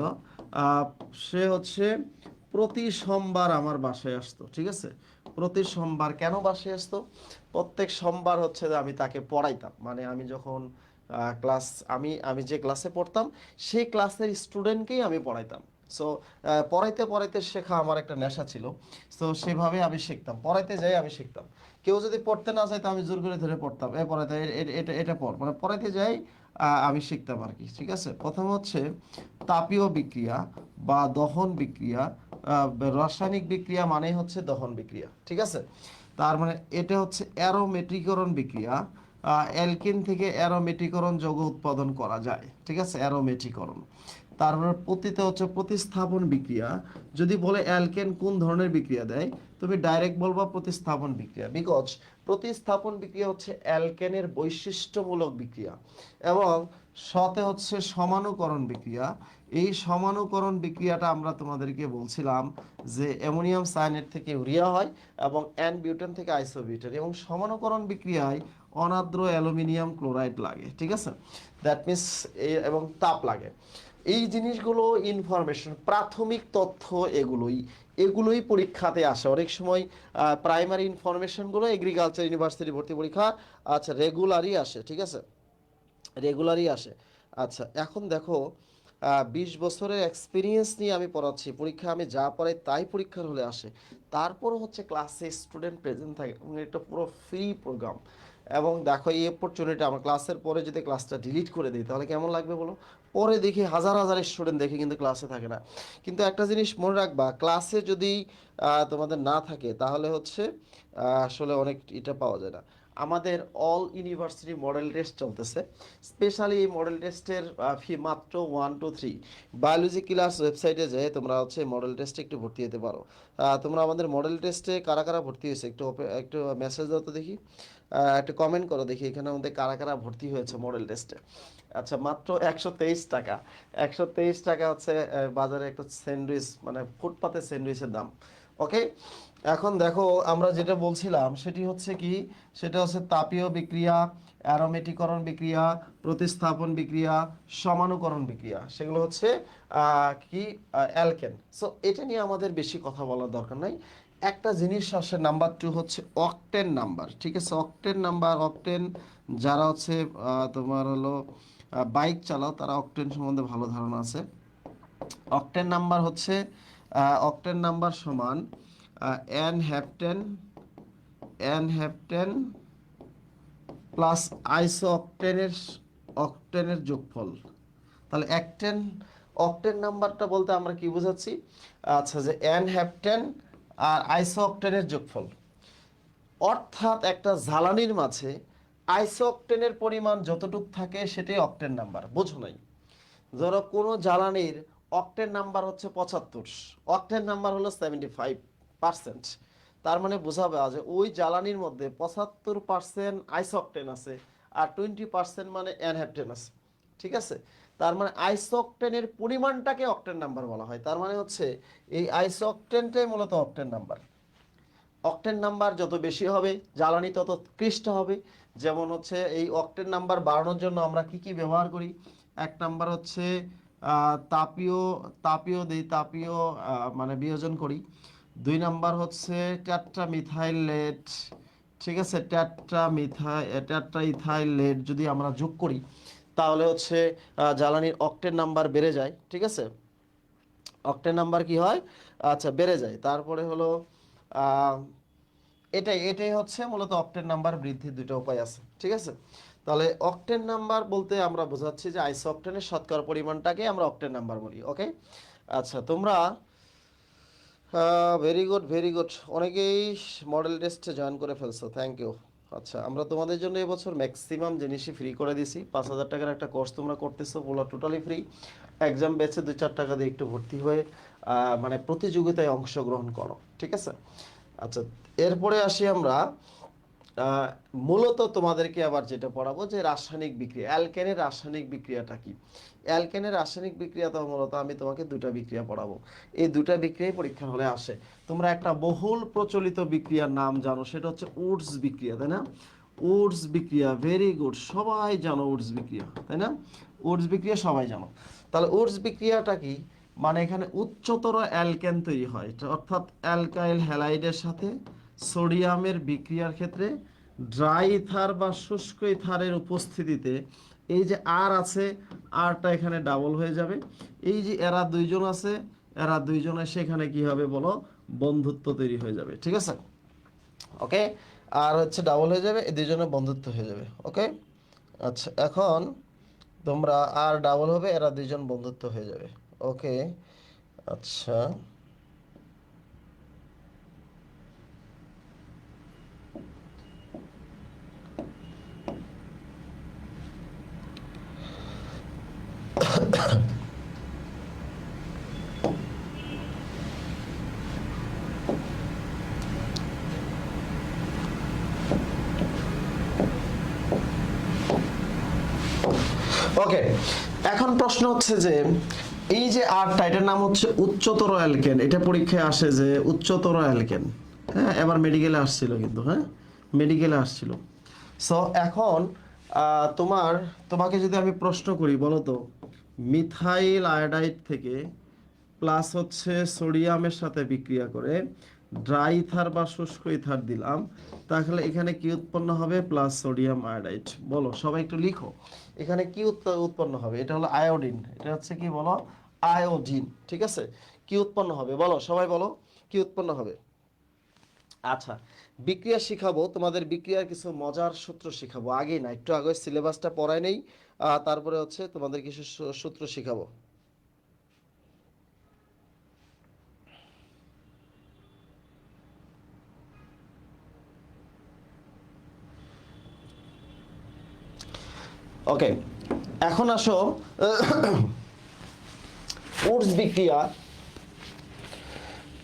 আহ, সে হচ্ছে প্রতি সোমবার আমার বাসায় আসতো। ঠিক আছে, প্রতি সোমবার কেন বাসায় আসতো? প্রত্যেক সোমবার হচ্ছে যে আমি তাকে পড়াইতাম, মানে আমি যখন ক্লাস, আমি আমি যে ক্লাসে পড়তাম সেই ক্লাসের স্টুডেন্টকেই আমি পড়াইতাম। সো পড়াইতে পড়াইতে শেখা আমার একটা নেশা ছিল। তো সেভাবে আমি শিখতাম, পড়াইতে যাই আমি শিখতাম। কেউ যদি পড়তে না চাইতো আমি জোর করে ধরে পড়তাম, এ পড়াইতে এটা এটা পড়, মানে পড়াইতে যাই আমি শিখতাম আর কি। ঠিক আছে, প্রথম হচ্ছে তাপীয় বিক্রিয়া বা দহন বিক্রিয়া। আহ, রাসায়নিক বিক্রিয়া মানে হচ্ছে দহন বিক্রিয়া। ঠিক আছে, তার মানে এটা হচ্ছে অ্যারোমেটিকরণ বিক্রিয়া। অ্যালকিন থেকে অ্যারোমেটিকরণ যৌগ উৎপাদন করা যায়। ঠিক আছে, অ্যারোমেটিকরণ। তারপর পতিতে হচ্ছে প্রতিস্থাপন বিক্রিয়া। যদি বলে অ্যালকেন কোন ধরনের বিক্রিয়া দেয়, তুমি ডাইরেক্ট বলবা প্রতিস্থাপন বিক্রিয়া, বিকজ প্রতিস্থাপন বিক্রিয়া হচ্ছে অ্যালকেনের বৈশিষ্ট্যমূলক বিক্রিয়া। এবং সতে হচ্ছে সমানুকরণ বিক্রিয়া। এই সমানুকরণ বিক্রিয়াটা আমরা তোমাদেরকে বলছিলাম যে অ্যামোনিয়াম সায়ানেট থেকে ইউরিয়া হয় এবং এন বিউটেন থেকে আইসোবিউটেন, এবং সমানুকরণ বিক্রিয়ায় অনাদ্র অ্যালুমিনিয়াম ক্লোরাইড লাগে, ঠিক আছে, দ্যাট মিনস এবং তাপ লাগে। এই জিনিসগুলো ইনফরমেশন, প্রাথমিক তথ্য, এগুলোই পরীক্ষাতে আসে অনেক সময়। প্রাইমারি ইনফরমেশনগুলো এগ্রিকালচার ইউনিভার্সিটি ভর্তি পরীক্ষা আচ্ছা রেগুলারই আসে, ঠিক আছে, রেগুলারই আসে। আচ্ছা এখন দেখো 20 বছরের এক্সপিরিয়েন্স নিয়ে আমি পড়াচ্ছি, পরীক্ষা আমি যা পড়াই তাই পরীক্ষার হলে আসে। তারপরও হচ্ছে ক্লাসে স্টুডেন্ট প্রেজেন্ট থাকে এবং এটা পুরো ফ্রি প্রোগ্রাম। এবং দেখো এই অপরচুনিটি, আমার ক্লাসের পরে যদি ক্লাসটা ডিলিট করে দিই তাহলে কেমন লাগবে বলো? পরে দেখি হাজার হাজার স্টুডেন্ট দেখি কিন্তু ক্লাসে থাকে না। কিন্তু একটা জিনিস মনে রাখবা, ক্লাসে যদি তোমাদের না থাকে তাহলে হচ্ছে আসলে অনেক এটা পাওয়া যায় না। আমাদের অল ইউনিভার্সিটি মডেল টেস্ট চলতেছে, স্পেশালি এই মডেল টেস্টের ফি মাত্র 1 to 3। বায়োলজি ক্লাস ওয়েবসাইটে যেয়ে তোমরা হচ্ছে মডেল টেস্টে একটু ভর্তি হতে পারো। তোমরা আমাদের মডেল টেস্টে কারা কারা ভর্তি হয়েছে একটু একটু মেসেজ দাও তো দেখি, একটু কমেন্ট করো দেখি এখানে আমাদের কারা কারা ভর্তি হয়েছে মডেল টেস্টে। আচ্ছা মাত্র 123 টাকা, 123 টাকা হচ্ছে বাজারে একটা স্যান্ডউইচ, মানে ফুটপাতে স্যান্ডউইচের দাম। ওকে, এখন দেখো আমরা যেটা বলছিলাম সেটি হচ্ছে কি, সেটা হচ্ছে তাপীয় বিক্রিয়া, অ্যারোমেটিকরণ বিক্রিয়া, প্রতিস্থাপন বিক্রিয়া, সমানুকরণ বিক্রিয়া, সেগুলো হচ্ছে কি অ্যালকেন। সো এটা নিয়ে আমাদের বেশি কথা বলার দরকার নাই। একটা জিনিস আসে নাম্বার 2 হচ্ছে অকটেন নাম্বার, ঠিক আছে, অকটেন নাম্বার। অকটেন যারা হচ্ছে তোমার হলো বাইক চালাও তারা অকটেন সম্বন্ধে ভালো ধারণা আছে। অকটেন নাম্বার হচ্ছে অকটেন নাম্বার সমান N heptane, N heptane plus আইসো অকটেনের, অকটেনের যোগফল। তাহলে একটেন, অকটেন নাম্বারটা বলতে আমরা কি বোঝাচ্ছি? আচ্ছা যে এন হ্যাপটেন আর আইসো অকটেনের যোগফল, অর্থাৎ একটা জ্বালানির মাঝে আইসো অকটেনের পরিমাণ যতটুকু থাকে সেটাই অকটেন নাম্বার। বোঝো নাই? ধরো কোনো জ্বালানির অকটেন নাম্বার হচ্ছে 75, অকটেন নাম্বার হলো 75%, তার মানে বোঝাবে যে ওই জ্বালানির মধ্যে 75% আইসোকটেন আছে আর 20% মানে অ্যানহেপ্টেন আছে, ঠিক আছে। তার মানে আইসোকটেনের পরিমাণটাকে অকটেন নাম্বার বলা হয়। তার মানে হচ্ছে এই আইসোকটেনটাই মূলত অকটেন নাম্বার। অকটেন নাম্বার যত বেশি হবে জ্বালানি তত ক্লিষ্ট হবে। যেমন হচ্ছে এই অকটেন নাম্বার বাড়ানোর জন্য আমরা কি কি ব্যবহার করি? এক নাম্বার হচ্ছে তাপীয়, তাপীয় মানে বিয়োজন করি। 2 নাম্বার হচ্ছে টেট্রামিথাইল লেড, ঠিক আছে, টেট্রাইথাইল লেড যদি আমরা যোগ করি তাহলে হচ্ছে জ্বালানির অকটেন নাম্বার বেড়ে যায়, ঠিক আছে, অকটেন নাম্বার কি হয়, আচ্ছা বেড়ে যায়। তারপরে হলো এটাই হচ্ছে মূলত অকটেন নাম্বার বৃদ্ধির দুটো উপায় আছে, ঠিক আছে। তাহলে অকটেন নাম্বার বলতে আমরা বোঝাচ্ছি যে আইসো অকটেনের শতকরা পরিমাণটাকে আমরা অকটেন নাম্বার বলি। ওকে, আচ্ছা তোমরা ভেরি গুড, ভেরি গুড, অনেকেই মডেল টেস্টে জয়েন করে ফেলছো, থ্যাংক ইউ। আচ্ছা আমরা তোমাদের জন্য এবছর ম্যাক্সিমাম জিনিসই ফ্রি করে দিছি। 5,000 টাকার একটা কোর্স তোমরা করতেছো, পুরো টোটালি ফ্রি। এক্সাম বেচে 2-4 টাকা দিয়ে একটু ভর্তি হয়ে মানে প্রতিযোগিতায় অংশগ্রহণ করো, ঠিক আছে। আচ্ছা এরপরে আসি আমরা মূলত তোমাদেরকে আবার যেটা পড়াবো যে রাসায়নিক বিক্রিয়া, অ্যালকেনের রাসায়নিক বিক্রিয়াটা কি। অ্যালকেনের রাসায়নিক বিক্রিয়া তো মূলত আমি তোমাকে দুটা বিক্রিয়া পড়াবো, এই দুটা বিক্রিয়াই পরীক্ষার হলে আসে। তোমরা একটা বহুল প্রচলিত বিক্রিয়ার নাম জানো, সেটা হচ্ছে উডস বিক্রিয়া, তাই না? উডস বিক্রিয়া, ভেরি গুড, সবাই জানো উডস বিক্রিয়া, তাই না? উডস বিক্রিয়া সবাই জানো। তাহলে উডস বিক্রিয়াটা কি? মানে এখানে উচ্চতর অ্যালকেন তৈরি হয়, অর্থাৎ অ্যালকাইল হ্যালাইডের সাথে সোডিয়ামের বিক্রিয়ার ক্ষেত্রে ড্রাই ইথার বা শুষ্ক ইথারের উপস্থিতিতে এই যে আর আছে, আরটা এখানে ডাবল হয়ে যাবে। এই যে এরা দুইজন আছে, এরা দুইজনের সেখানে কি হবে বলো? বন্ধুত্ব তৈরি হয়ে যাবে, ঠিক আছে। ওকে, আর হচ্ছে ডাবল হয়ে যাবে, এই দুইজনের বন্ধুত্ব হয়ে যাবে। ওকে, আচ্ছা এখন তোমরা আর ডাবল হবে, এরা দুইজন বন্ধুত্ব হয়ে যাবে। ওকে, আচ্ছা ওকে, এখন প্রশ্ন হচ্ছে যে এই যে আরটা, এটার নাম হচ্ছে উচ্চতর অ্যালকেন। এটা পরীক্ষায় আসে যে উচ্চতর অ্যালকেন। হ্যাঁ, এবার মেডিকেলে আসছিল কিন্তু, হ্যাঁ মেডিকেলে আসছিল। সো এখন তোমাকে যদি আমি প্রশ্ন করি, বলো তো মিথাইল আয়োডাইড থেকে প্লাস হচ্ছে সোডিয়ামের সাথে বিক্রিয়া করে ড্রাই ইথার বা শুষ্ক ইথার দিলাম, তাহলে এখানে কি উৎপন্ন হবে? Plus sodium iodide. বলো সবাই একটু লিখো, এখানে কি উৎপন্ন হবে? এটা হলো আয়োডিন, এটা হচ্ছে কি বলো? আয়োডিন। ঠিক আছে, কি উৎপন্ন হবে বলো, সবাই বলো কি উৎপন্ন হবে? আচ্ছা, বিক্রিয়া শিখাবো তোমাদের, বিক্রিয়ার কিছু মজার সূত্র শিখাবো। আগেই না, একটু আগে সিলেবাসটা পড়াই নেই, তারপরে হচ্ছে তোমাদের কিছু সূত্র শিখাবো। ওকে, এখন আসো উডস বিক্রিয়া।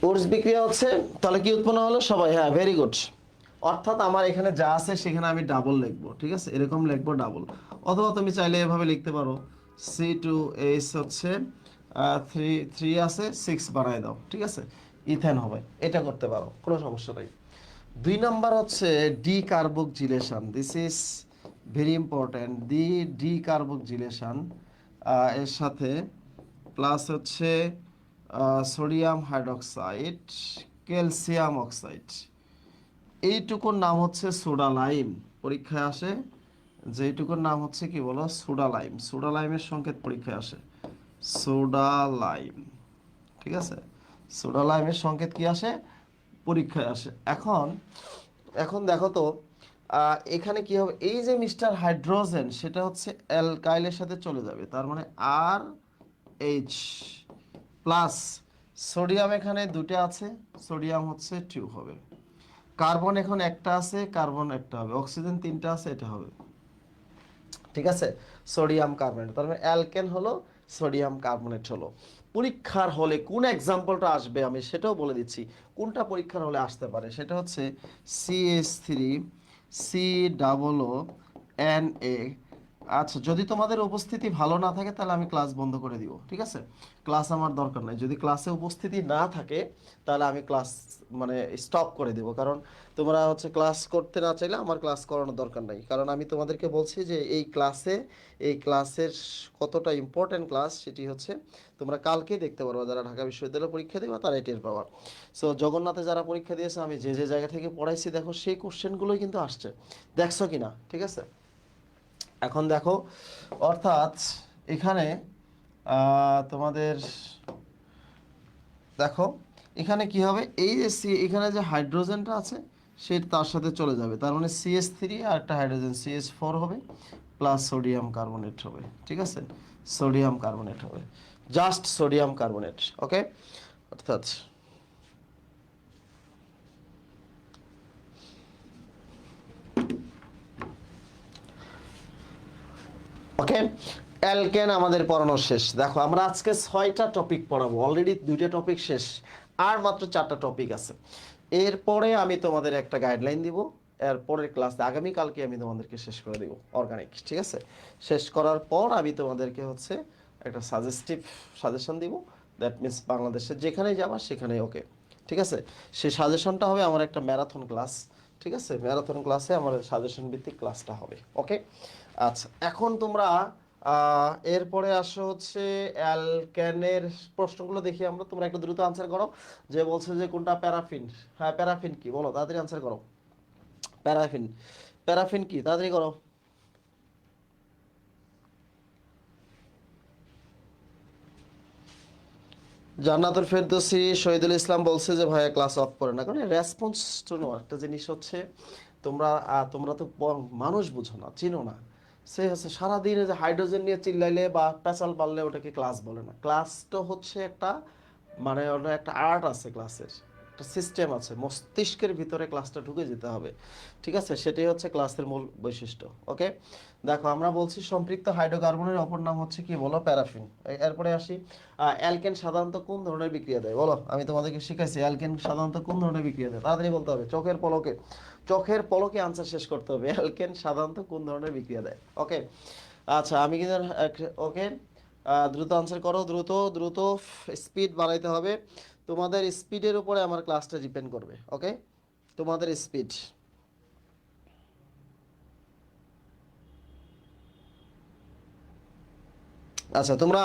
উডস বিক্রিয়া হচ্ছে, তাহলে কি উৎপন্ন হলো সবাই? হ্যাঁ, ভেরি গুড। অর্থাৎ আমার এখানে যা আছে সেখানে আমি ডাবল লিখবো। ঠিক আছে, এরকম লিখবো ডাবল, অথবা তুমি চাইলে এভাবে লিখতে পারো C2H হচ্ছে 3 আছে 6 বানাই দাও। ঠিক আছে, ইথেন হবে, এটা করতে পারো, কোনো সমস্যা নাই। 2 নাম্বার হচ্ছে D carboxylation. This is very important. D carboxylation এর সাথে প্লাস হচ্ছে সোডিয়াম হাইড্রোক্সাইড, ক্যালসিয়াম অক্সাইড, এইটুকুর নাম হচ্ছে সোডা লাইম। পরীক্ষায় আসে যে এইটুকুর নাম হচ্ছে কি বলো? Soda lime. সোডা লাইমের সংকেত পরীক্ষায় আসে সোডা লাইম। ঠিক আছে, সোডা লাইমের সংকেত কি আসে? পরীক্ষায় আসে। এখন এখন দেখো তো এখানে কি হবে? এই যে মিস্টার হাইড্রোজেন, সেটা হচ্ছে অ্যালকাইলের সাথে চলে যাবে, তার মানে আর এইচ প্লাস সোডিয়াম এখানে দুটো আছে, সোডিয়াম হচ্ছে 2 হবে। কার্বন এখন একটা আছে, কার্বন একটা হবে। অক্সিজেন 3টা আছে, এটা হবে। ঠিক আছে, সোডিয়াম কার্বনেট, তার মানে অ্যালকেন হলো, সোডিয়াম কার্বনেট হলো। পরীক্ষার হলে কোন এক্সাম্পলটা আসবে আমি সেটাও বলে দিচ্ছি, কোনটা পরীক্ষার হলে আসতে পারে। সেটা হচ্ছে CH3COO আচ্ছা, যদি তোমাদের উপস্থিতি ভালো না থাকে তাহলে আমি ক্লাস বন্ধ করে দিব। ঠিক আছে, ক্লাস আমার দরকার নাই। যদি ক্লাসে উপস্থিতি না থাকে তাহলে আমি ক্লাস মানে স্টপ করে দেব, কারণ তোমরা হচ্ছে ক্লাস করতে না চাইলে আমার ক্লাস করানোর দরকার নাই। কারণ আমি তোমাদেরকে বলছি যে এই ক্লাসের কতটা ইম্পর্টেন্ট ক্লাস, সেটি হচ্ছে তোমরা কালকেই দেখতে পারো। যারা ঢাকা বিশ্ববিদ্যালয়ে পরীক্ষা দেবে তারা টের পাওয়া। সো জগন্নাথে যারা পরীক্ষা দিয়েছে, আমি যে যে জায়গা থেকে পড়াইছি দেখো সেই কোশ্চেনগুলোই কিন্তু আসছে, দেখছো কিনা? ঠিক আছে, এখন দেখো, অর্থাৎ এখানে তোমাদের দেখো এখানে কি হবে? এই যে এখানে যে হাইড্রোজেনটা আছে সে তার সাথে চলে যাবে, তার মানে CH3 আর একটা হাইড্রোজেন CH4 হবে, প্লাস সোডিয়াম কার্বনেট হবে। ঠিক আছে, সোডিয়াম কার্বনেট হবে, জাস্ট সোডিয়াম কার্বনেট। ওকে, অর্থাৎ ওকে, অ্যালকেন আমাদের পড়ানো শেষ। দেখো আমরা আজকে 6টা টপিক পড়াবো, অলরেডি 2টা টপিক শেষ, আর মাত্র 4টা টপিক আছে। এরপরে আমি তোমাদের একটা গাইডলাইন দিব, এরপরের ক্লাসে আগামীকালকে আমি তোমাদেরকে শেষ করে দিব অর্গানিক। ঠিক আছে, শেষ করার পর আমি তোমাদেরকে হচ্ছে একটা সাজেশন দিব। দ্যাট মিনস বাংলাদেশে যেখানে যাবা সেখানে ওকে। ঠিক আছে, সেই সাজেশনটা হবে আমার একটা ম্যারাথন ক্লাস। ঠিক আছে, ম্যারাথন ক্লাসে আমার সাজেশন ভিত্তিক ক্লাসটা হবে। ওকে, আচ্ছা, এখন তোমরা এরপরে আসো হচ্ছে অ্যালকেনের প্রশ্নগুলো দেখি আমরা। তোমরা একটু দ্রুত আনসার করো। যে বলছে যে কোনটা প্যারাফিন, হ্যাঁ প্যারাফিন কি বলো, তাড়াতাড়ি আনসার করো। প্যারাফিন, প্যারাফিন কি, তাড়াতাড়ি করো। জান্নাতুল ফেরদৌসী শহীদুল ইসলাম বলছে যে ভাইয়া ক্লাস অফ করে না, কারণ রেসপন্স টু নো একটা জিনিস হচ্ছে, তোমরা তোমরা তো মানুষ বুঝো না, চিনো না। সে হচ্ছে সারাদিন যে হাইড্রোজেন নিয়ে চিল্লাইলে বা পেঁচাল পারলে ওটাকে ক্লাস বলে না। ক্লাস তো হচ্ছে একটা মানে ওটা একটা আর্ট আছে, ক্লাসের একটা সিস্টেম আছে, মস্তিষ্কের ভিতরে ক্লাসটা ঢুকে যেতে হবে। ঠিক আছে, সেটাই হচ্ছে ক্লাসের মূল বৈশিষ্ট্য। ওকে, দেখো আমরা বলছি সম্পৃক্ত হাইড্রোকার্বনের অপর নাম হচ্ছে কি বলো? প্যারাফিন। এরপরে আসি, অ্যালকেন সাধারণত কোন ধরনের বিক্রিয়া দেয় বলো? আমি তোমাদেরকে শিখাইছি অ্যালকেন সাধারণত কোন ধরনের বিক্রিয়া দেয়, তাড়াতাড়ি বলতে হবে, চোখের পলকে, চোখের পলকে আনসার শেষ করতে হবে। অ্যালকেন সাধারণত কোন ধরনের বিক্রিয়া দেয়? ওকে, আচ্ছা আমি কিন্তু ওকে, দ্রুত আনসার করো, দ্রুত দ্রুত, স্পিড বাড়াইতে হবে। তোমাদের স্পিডের উপরে আমার ক্লাসটা ডিপেন্ড করবে। ওকে, তোমাদের স্পিড। আচ্ছা তোমরা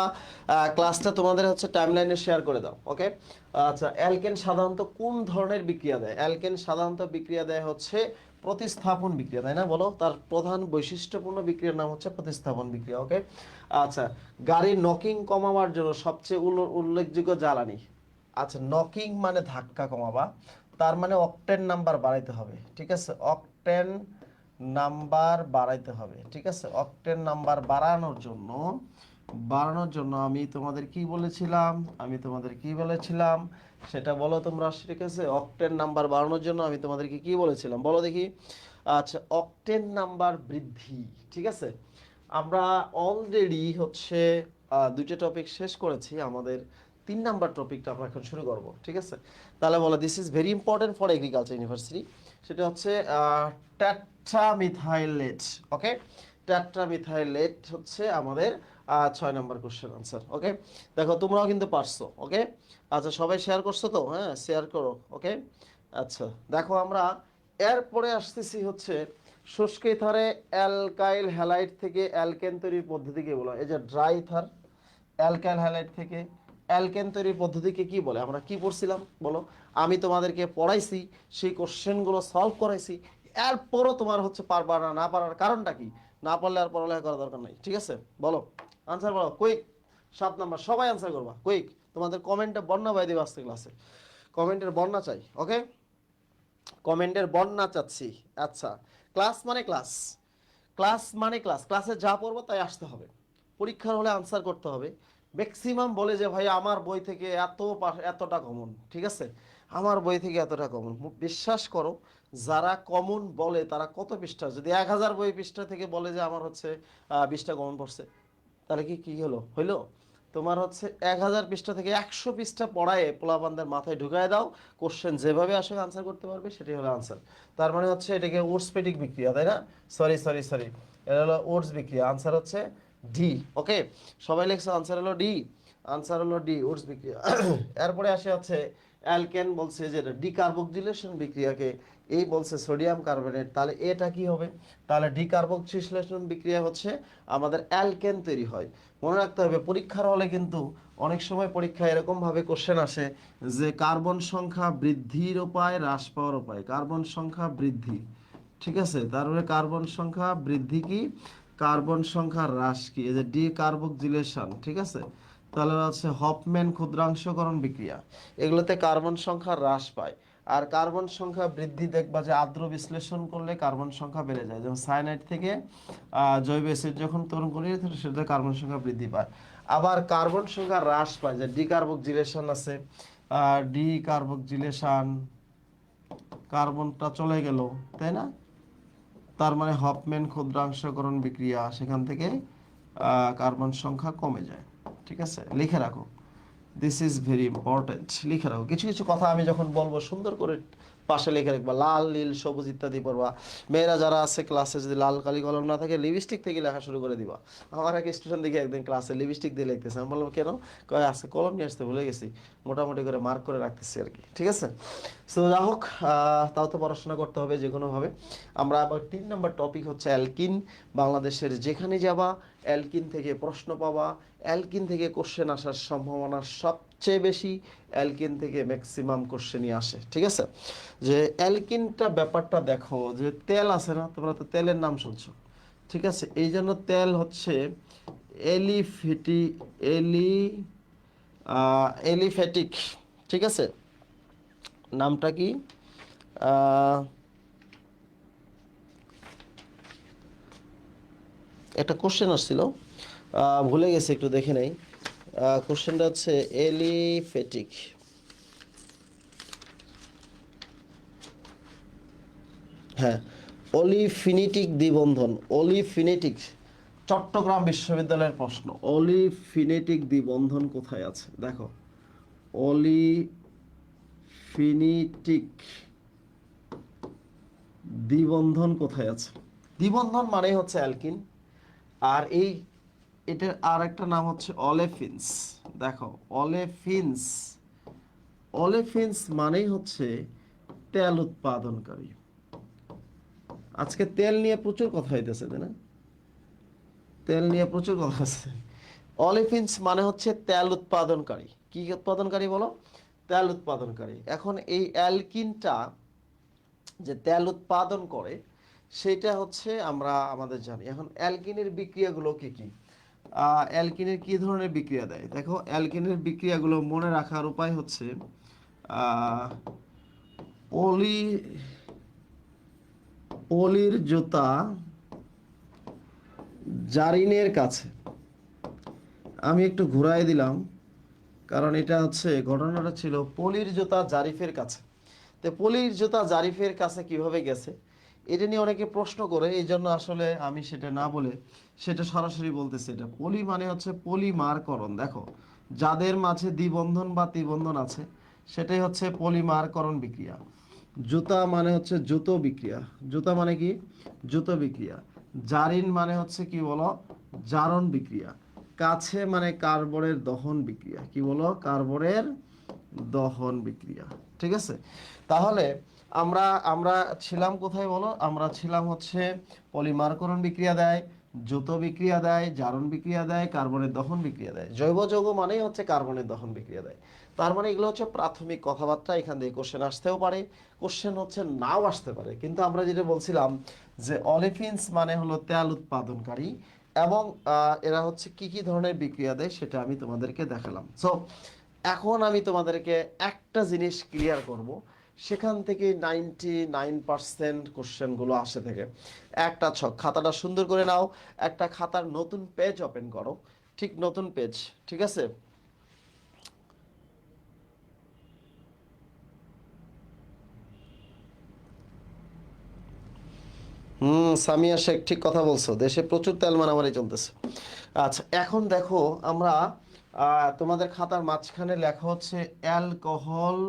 ক্লাসটা তোমাদের হচ্ছে টাইমলাইনে শেয়ার করে দাও। ওকে, আচ্ছা অ্যালকেন সাধারণত কোন ধরনের বিক্রিয়া দেয়? অ্যালকেন সাধারণত বিক্রিয়া দেয় হচ্ছে প্রতিস্থাপন বিক্রিয়া, তাই না? বলো, তার প্রধান বৈশিষ্ট্যপূর্ণ বিক্রিয়ার নাম হচ্ছে প্রতিস্থাপন বিক্রিয়া। ওকে, আচ্ছা গাড়ির নকিং কমাবার জন্য সবচেয়ে উল্লেখযোগ্য জ্বালানি। আচ্ছা নকিং মানে ধাক্কা কমাবা, তার মানে অকটেন নাম্বার বাড়াইতে হবে। ঠিক আছে, অকটেন নাম্বার বাড়াইতে হবে। ঠিক আছে, অকটেন নাম্বার বাড়ানোর জন্য আমি তোমাদের কি বলেছিলাম? সেটা বলো তোমরা। ঠিক আছে, অকটেন নাম্বার বাড়ানোর জন্য আমি তোমাদেরকে কি বলেছিলাম বলো দেখি। আচ্ছা অকটেন নাম্বার বৃদ্ধি। ঠিক আছে, আমরা অলরেডি হচ্ছে দুইটা টপিক শেষ করেছি, আমাদের 3 নাম্বার টপিকটা আমরা এখন শুরু করব। ঠিক আছে, তাহলে বলো this is very important for agriculture university. সেটা হচ্ছে টেট্রামিথাইলেট। ওকে, টেট্রামিথাইলেট হচ্ছে আমাদের 6 নাম্বার কোশ্চেন আনসার। ওকে, দেখো তোমরাও কিন্তু পারছো। ওকে, আচ্ছা সবাই শেয়ার করছো তো? হ্যাঁ শেয়ার করো। ওকে, আচ্ছা দেখো আমরা এরপরে আসতেছি হচ্ছে শুষ্ক ইথারে অ্যালকাইল হ্যালাইড থেকে অ্যালকেন তৈরির পদ্ধতিকে বলা হয়। এই যে ড্রাই ইথার অ্যালকাইল হ্যালাইড থেকে অ্যালকেন তৈরির পদ্ধতিকে কি বলে? আমরা কি পড়ছিলাম বলো? আমি তোমাদেরকে পড়াইছি, সেই কোশ্চেনগুলো সলভ করাইছি, এরপরও তোমার হচ্ছে পারবা না। না পারার কারণটা কি? না পারলে আর পড়ালেখা করার দরকার নাই। ঠিক আছে, বলো আনসার বলো কুইক। 7 নাম্বার সবাই আনসার করবা কুইক। তোমাদের কমেন্টে বন্যা বাই দিবে আজকে ক্লাসে, কমেন্টের বন্যা চাই। ওকে, কমেন্টের বন্যা চাচ্ছি। আচ্ছা, ক্লাস মানে ক্লাস, ক্লাস মানে ক্লাস, ক্লাসে যা পড়বো তাই আসতে হবে। পরীক্ষার হলে আনসার করতে হবে। ম্যাক্সিমাম বলে যে ভাই আমার বই থেকে এতটা কমন। ঠিক আছে, আমার বই থেকে এতটা কমন। বিশ্বাস করো, যারা কমন বলে তারা কত পৃষ্ঠা, যদি 1000 বই পৃষ্ঠা থেকে বলে যে আমার হচ্ছে 20টা কমন পড়ছে, তাহলে কি কি হইলো? তোমার হচ্ছে 1000 পৃষ্ঠা থেকে 100 পৃষ্ঠা পড়ায় পোলাপানদের মাথায় ঢুকায় দাও, কোশ্চেন যেভাবে আসে আনসার করতে পারবে, সেটাই হলো আনসার। তার মানে হচ্ছে এটাকে ওটসপেটিক বিক্রিয়া, তাই না? সরি, এটা হলো ওটস বিক্রিয়া। আনসার হচ্ছে ডি। ওকে, সবাই লিখছে আনসার হলো ডি। আনসার হলো ডি, ওটস বিক্রিয়া। এরপরে আসে হচ্ছে অ্যালকেন, বলছে যে ডিকার্বক্সিলেশন বিক্রিয়াকে এই বলছে সোডিয়াম কার্বনেট, তাহলে এটা কি হবে? তাহলে ডিকার্বক্সিলেশন বিক্রিয়া হচ্ছে আমাদের অ্যালকেন তৈরি হয়। মনে রাখতে হবে পরীক্ষার হলে কিন্তু অনেক সময় পরীক্ষায় এরকম ভাবে কোশ্চেন আসে যে কার্বন সংখ্যা বৃদ্ধির উপায়, হ্রাস পাওয়ার উপায়। কার্বন সংখ্যা বৃদ্ধি, ঠিক আছে, তারপরে কার্বন সংখ্যা বৃদ্ধি কি, কার্বন সংখ্যা হ্রাস কি, এই যে ডিকার্বক্সিলেশন। ঠিক আছে, তাহলে হচ্ছে হফম্যান ক্ষুদ্রাংশকরণ বিক্রিয়া, এগুলোতে কার্বন সংখ্যা হ্রাস পায়। আর কার্বন সংখ্যা বৃদ্ধি দেখবা যে আদ্র বিশ্লেষণ করলে কার্বন সংখ্যা বেড়ে যায়, যেমন সায়ানাইড থেকে জৈব অ্যাসিড যখন তৈরি করি সেটা কার্বন সংখ্যা বৃদ্ধি পায়। আবার কার্বন সংখ্যা হ্রাস পায়, যে ডিকার্বক্সিলেশন আছে, ডিকার্বক্সিলেশন, কার্বনটা চলে গেল, তাই না? তার মানে হফম্যান ক্ষুদ্রাংশকরণ বিক্রিয়া, সেখান থেকে কার্বন সংখ্যা কমে যায়। ঠিক আছে, লিখে রাখো, দিস ইজ ভেরি ইম্পর্টেন্ট। লিখে রাখো, কিছু কিছু কথা আমি যখন বলবো সুন্দর করে পাশে লিখে রাখবা, লাল নীল সবুজ ইত্যাদি পড়বা। মেয়েরা যারা আছে ক্লাসে, যদি লাল কালি কলম না থাকে লিপস্টিক থেকে লেখা শুরু করে দিবা। আমার এক স্টুডেন্ট দেখি একদিন ক্লাসে লিপস্টিক দিয়ে লিখতেছে, আমি বললাম কেন? কয় আজকে কলম নিয়ে আসতে ভুলে গেছি, মোটামুটি করে মার্ক করে রাখতেছি আর কি। ঠিক আছে, সো যা হোক, তাও তো পড়াশোনা করতে হবে যে কোনোভাবে। আমরা আবার 3 নাম্বার টপিক হচ্ছে অ্যালকিন। বাংলাদেশের যেখানে যাবা অ্যালকিন থেকে প্রশ্ন পাবা, অ্যালকিন থেকে কোশ্চেন আসার সম্ভাবনা সবচেয়ে বেশি, অ্যালকিন থেকে ম্যাক্সিমাম কোশ্চেনই আসে। ঠিক আছে, যে অ্যালকিনটা ব্যাপারটা দেখো, যে তেল আছে না, তোমরা তো তেলের নাম শুনছো। ঠিক আছে, এই জন্য তেল হচ্ছে এলিফেটি এলি এলিফ্যাটিক। ঠিক আছে, নামটা কি? আহ, একটা কোশ্চেন আসছিল, ভুলে গেছি, একটু দেখে নেই। কোশ্চেনটা হচ্ছে এলিফ্যাটিক। হ্যাঁ, অলিফিনেটিক দ্বিবন্ধন, অলিফিনেটিক, চট্টগ্রাম বিশ্ববিদ্যালয়ের প্রশ্ন। অলিফিনেটিক দ্বিবন্ধন কোথায় আছে দেখো, অলিফিনেটিক দ্বিবন্ধন কোথায় আছে? দ্বিবন্ধন মানে হচ্ছে অ্যালকিন, আর এটার আর একটা নাম হচ্ছে অলেফিন্স। দেখো, অলেফিন্স, অলেফিন্স মানেই হচ্ছে তেল উৎপাদনকারী। আজকে তেল নিয়ে প্রচুর কথা হইতেছে, তাই না? তেল নিয়ে প্রচুর কথা আছে। অলিফিনস মানে হচ্ছে তেল উৎপাদনকারী। কি উৎপাদনকারী বলো? তেল উৎপাদনকারী। এখন এই অ্যালকিনটা যে তেল উৎপাদন করে সেটা হচ্ছে আমরা আমাদের জানি। এখন অ্যালকিনের বিক্রিয়াগুলো কি কি? অ্যালকিনের কি ধরনের বিক্রিয়া দেয়? দেখো, অ্যালকিনের বিক্রিয়াগুলো মনে রাখার উপায় হচ্ছে পলি পলির জুতা জারিনের কাছে। আমি একটু ঘুরাই দিলাম, কারণ এটা হচ্ছে ঘটনাটা ছিল পলির জুতা জারিফের কাছে। তো পলির জুতা জারিফের কাছে কিভাবে গেছে এটা নিয়ে অনেকে প্রশ্ন করে, এই জন্য আসলে আমি সেটা না বলে সেটা সরাসরি বলতেছি। এটা পলি মানে হচ্ছে পলিমারকরণ। দেখো, যাদের মাঝে দ্বিবন্ধন বা ত্রিবন্ধন আছে সেটাই হচ্ছে পলিমারকরণ বিক্রিয়া। জুতা মানে হচ্ছে জুতো বিক্রিয়া। জুতা মানে কি? জুতো বিক্রিয়া। জারিন মানে হচ্ছে কি বলো? জারণ বিক্রিয়া। কাছে মানে কার্বনের দহন বিক্রিয়া। কি বলো? কার্বনের দহন বিক্রিয়া। ঠিক আছে? তাহলে আমরা আমরা ছিলাম কোথায় বলো? আমরা ছিলাম হচ্ছে পলিমারকরণ বিক্রিয়া দেয়, জুতো বিক্রিয়া দেয়, জারণ বিক্রিয়া দেয়, কার্বনের দহন বিক্রিয়া দেয়। জৈব যৌগ মানেই হচ্ছে কার্বনের দহন বিক্রিয়া দেয়। তার মানে এগুলো হচ্ছে প্রাথমিক কথাবার্তা। এখান থেকে কোশ্চেন আসতেও পারে, কোশ্চেন হচ্ছে নাও আসতে পারে। কিন্তু আমরা যেটা বলছিলাম যে অলিফিনস মানে হলো তেল উৎপাদনকারী, এবং এরা হচ্ছে কি কি ধরনের বিক্রিয়া দেয় সেটা আমি তোমাদেরকে দেখালাম। সো এখন আমি তোমাদেরকে একটা জিনিস ক্লিয়ার করব, সেখান থেকে 99% কোশ্চেনগুলো আসে থেকে। একটা ছক, খাতাটা সুন্দর করে নাও, একটা খাতার নতুন পেজ ওপেন করো, ঠিক নতুন পেজ। ঠিক আছে? সামিয়া শেখ ঠিক কথা বলছো, দেশে প্রচুর তেল মারামারি চলতেছে। আচ্ছা, এখন দেখো আমরা তোমাদের খাতার মাঝখানে লেখা হচ্ছে অ্যালকোহল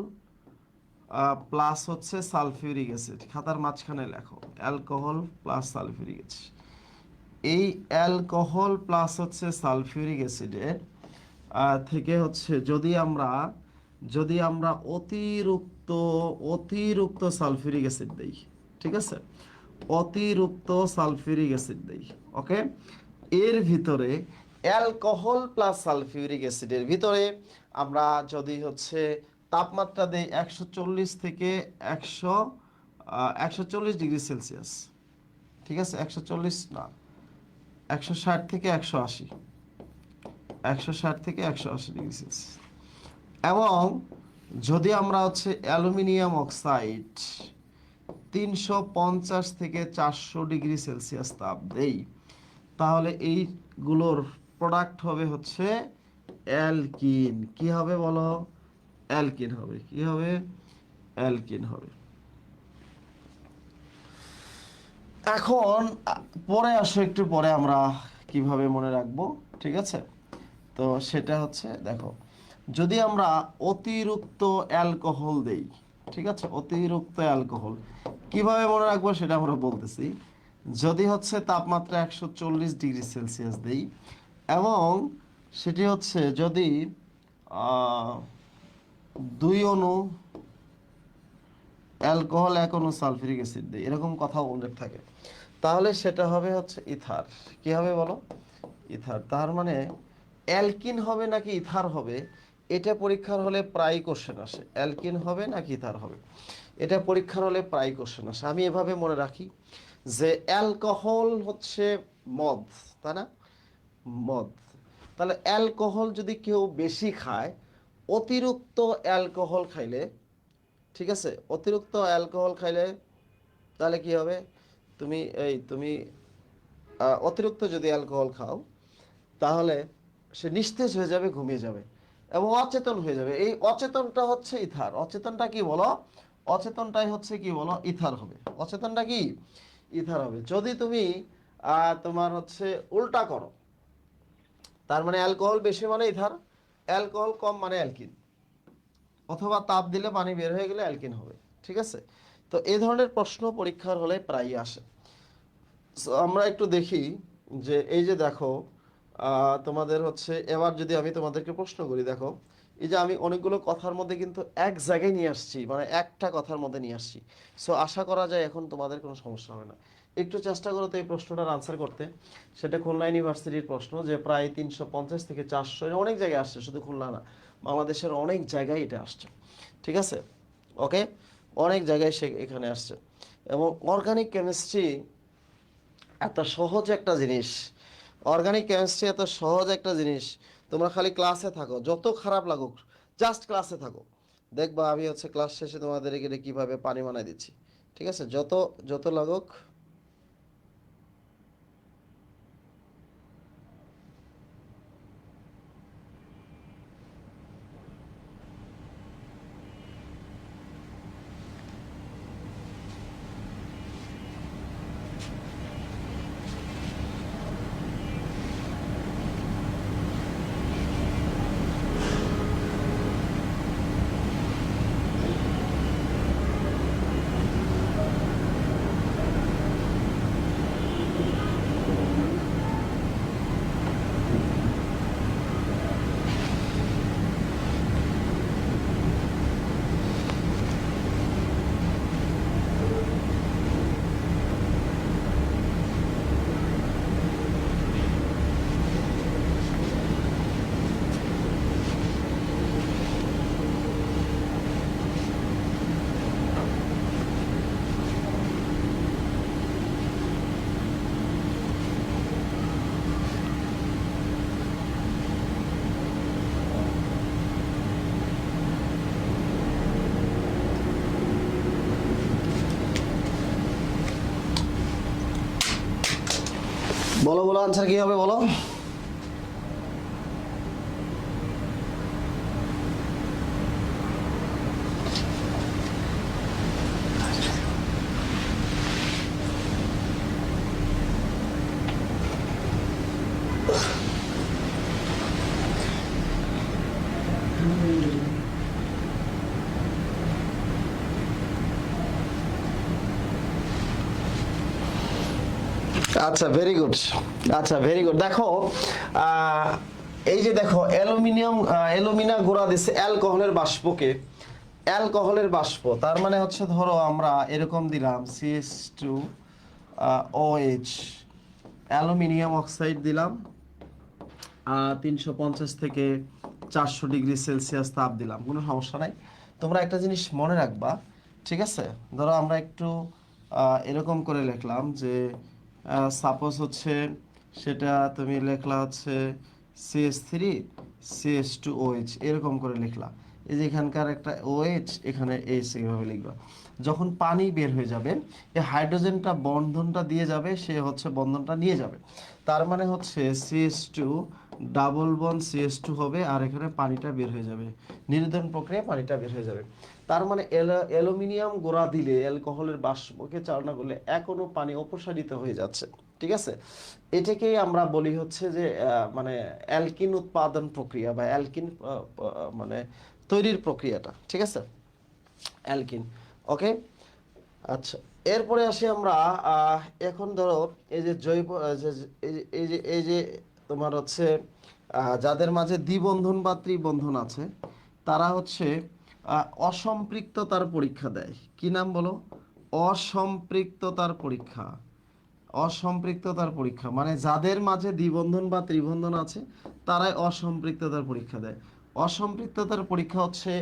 প্লাস হচ্ছে সালফিউরিক অ্যাসিড। খাতার মাঝখানে লেখো অ্যালকোহল প্লাস সালফিউরিক অ্যাসিড। এই অ্যালকোহল প্লাস হচ্ছে সালফিউরিক অ্যাসিডের থেকে হচ্ছে যদি আমরা অতিরিক্ত অতিরিক্ত সালফিউরিক অ্যাসিড দেই, ঠিক আছে, অতিরিক্ত সালফিউরিক অ্যাসিড দেই, ওকে, এর ভিতরে অ্যালকোহল প্লাস সালফিউরিক অ্যাসিডের ভিতরে আমরা যদি হচ্ছে তাপমাত্রা দেই 140 থেকে 140 ডিগ্রি সেলসিয়াস, ঠিক আছে, 140 না, 160 থেকে 180, 160 থেকে 180 ডিগ্রি সেলসিয়াস। এবং যদি আমরা হচ্ছে অ্যালুমিনিয়াম অক্সাইড 350 থেকে 400 ডিগ্রি সেলসিয়াস তাপ দেই, তাহলে এইগুলোর প্রোডাক্ট হবে হচ্ছে অ্যালকিন। কি হবে বলো? অ্যালকিন হবে। কি হবে? অ্যালকিন হবে। এখন পরে আসো, একটু পরে আমরা কিভাবে মনে রাখবো, ঠিক আছে? তো সেটা হচ্ছে, দেখো, যদি আমরা অতিরিক্ত অ্যালকোহল দেই, ঠিক আছে, অতিরিক্ত অ্যালকোহল কিভাবে মনে রাখবো সেটা আমরা বলতেছি। যদি হচ্ছে তাপমাত্রা 140 ডিগ্রি সেলসিয়াস দেই, এবং সেটি হচ্ছে যদি আহ, 2 অণু অ্যালকোহল, 1 অণু সালফিউরিক অ্যাসিড দেই, এরকম কথা উল্লেখ থাকে, তাহলে সেটা হবে হচ্ছে ইথার। কি হবে বলো? ইথার। তার মানে অ্যালকিন হবে নাকি ইথার হবে, এটা পরীক্ষার হলে প্রায় কোশ্চেন আসে। অ্যালকিন হবে নাকি ইথার হবে, এটা পরীক্ষার হলে প্রায় কোশ্চেন আসে। আমি এভাবে মনে রাখি যে অ্যালকোহল হচ্ছে মদ, তাই না? মদ। তাহলে অ্যালকোহল যদি কেউ বেশি খায়, অতিরিক্ত অ্যালকোহল খাইলে, ঠিক আছে, অতিরিক্ত অ্যালকোহল খাইলে তাহলে কি হবে? তুমি অতিরিক্ত যদি অ্যালকোহল খাও, তাহলে সে নিস্তেজ হয়ে যাবে, ঘুমিয়ে যাবে এবং অচেতন হয়ে যাবে। এই অচেতনটা হচ্ছে ইথার। অচেতনটা কি বলো? অচেতনটাই হচ্ছে কি বলো? ইথার হবে। অচেতনটা কি? ইথার হবে। যদি তুমি তোমার হচ্ছে উল্টা করো, তার মানে অ্যালকোহল বেশি মানে ইথার, অ্যালকোহল কম মানে অ্যালকিন, অথবা তাপ দিলে পানি বের হয়ে গেলে অ্যালকিন হবে। ঠিক আছে? তো এই ধরনের প্রশ্ন পরীক্ষার হলে প্রায়ই আসে। So, আমরা একটু দেখি যে এই যে দেখো তোমাদের হচ্ছে এবার যদি আমি তোমাদেরকে প্রশ্ন করি, দেখো এই যে আমি অনেকগুলো কথার মধ্যে কিন্তু এক জায়গায় নিয়ে আসছি, মানে একটা কথার মধ্যে নিয়ে আসছি। সো আশা করা যায় এখন তোমাদের কোনো সমস্যা হবে না। একটু চেষ্টা করো তো এই প্রশ্নটার আনসার করতে। সেটা খুলনা ইউনিভার্সিটির প্রশ্ন, যে প্রায় 350 থেকে 400 অনেক জায়গায় আসছে, শুধু খুলনা না, বাংলাদেশের অনেক জায়গায় এটা আসছে। ঠিক আছে, ওকে, অনেক জায়গায় সে এখানে আসছে। এবং অর্গানিক কেমিস্ট্রি এত সহজ একটা জিনিস, অর্গানিক কেমিস্ট্রি এত সহজ একটা জিনিস, তোমরা খালি ক্লাসে থাকো, যত খারাপ লাগুক জাস্ট ক্লাসে থাকো, দেখবা আমি হচ্ছে ক্লাস শেষে তোমাদের এখানে কিভাবে পানি বানাই দিচ্ছি। ঠিক আছে, যত যত লাগুক। বলো বলো আনসার কি হবে বলো। আচ্ছা ভেরি গুড, আচ্ছা ভেরি গুড। দেখো আহ, এই যে দেখো অ্যালুমিনিয়াম, অ্যালুমিনা গুঁড়া দিচ্ছে অ্যালকোহলের বাষ্পকে, অ্যালকোহলের বাষ্প, তার মানে হচ্ছে ধরো আমরা এরকম দিলাম CH2 OH, অ্যালুমিনিয়াম অক্সাইড দিলাম 350 থেকে 400 ডিগ্রি সেলসিয়াস তাপ দিলাম, কোনো সমস্যা নাই। তোমরা একটা জিনিস মনে রাখবা, ঠিক আছে, ধরো আমরা একটু এরকম করে লিখলাম যে সাপোজ হচ্ছে সেটা তুমি লেখলা হচ্ছে CH3 CH2OH, এরকম করে লিখলা। এই যে এখানকার একটা OH, এখানে H, এইভাবে লিখবা। যখন পানি বের হয়ে যাবে, এই হাইড্রোজেনটা বন্ধনটা দিয়ে যাবে, সে হচ্ছে বন্ধনটা নিয়ে যাবে, তার মানে হচ্ছে CH2 ডাবল বন্ড CH2 হবে, আর এখানে পানিটা বের হয়ে যাবে, নির্ধারণ প্রক্রিয়ায় পানিটা বের হয়ে যাবে। তার মানে অ্যালুমিনিয়াম গুঁড়া দিলে অ্যালকোহলের বাষ্পকে চালনা করলে এখনো পানি অপসারিত হয়ে যাচ্ছে। ঠিক আছে, এটাকেই আমরা বলি হচ্ছে যে মানে অ্যালকিন উৎপাদন প্রক্রিয়া বা অ্যালকিন মানে তৈরির প্রক্রিয়াটা। ঠিক আছে, অ্যালকিন, ওকে। আচ্ছা, এরপরে আসি আমরা আহ, এখন ধরো এই যে জৈব এই যে তোমার হচ্ছে যাদের মাঝে দ্বিবন্ধন বা ত্রিবন্ধন আছে, তারা হচ্ছে অসম্পৃক্ততার পরীক্ষা দেয়। কি নাম বলো? অসম্পৃক্ততার পরীক্ষা। অসম্পৃক্ততার পরীক্ষা মানে যাদের মাঝে দ্বিবন্ধন বা ত্রিবন্ধন আছে, তারাই অসম্পৃক্ততার পরীক্ষা দেয়। অসম্পৃক্ততার পরীক্ষা হচ্ছে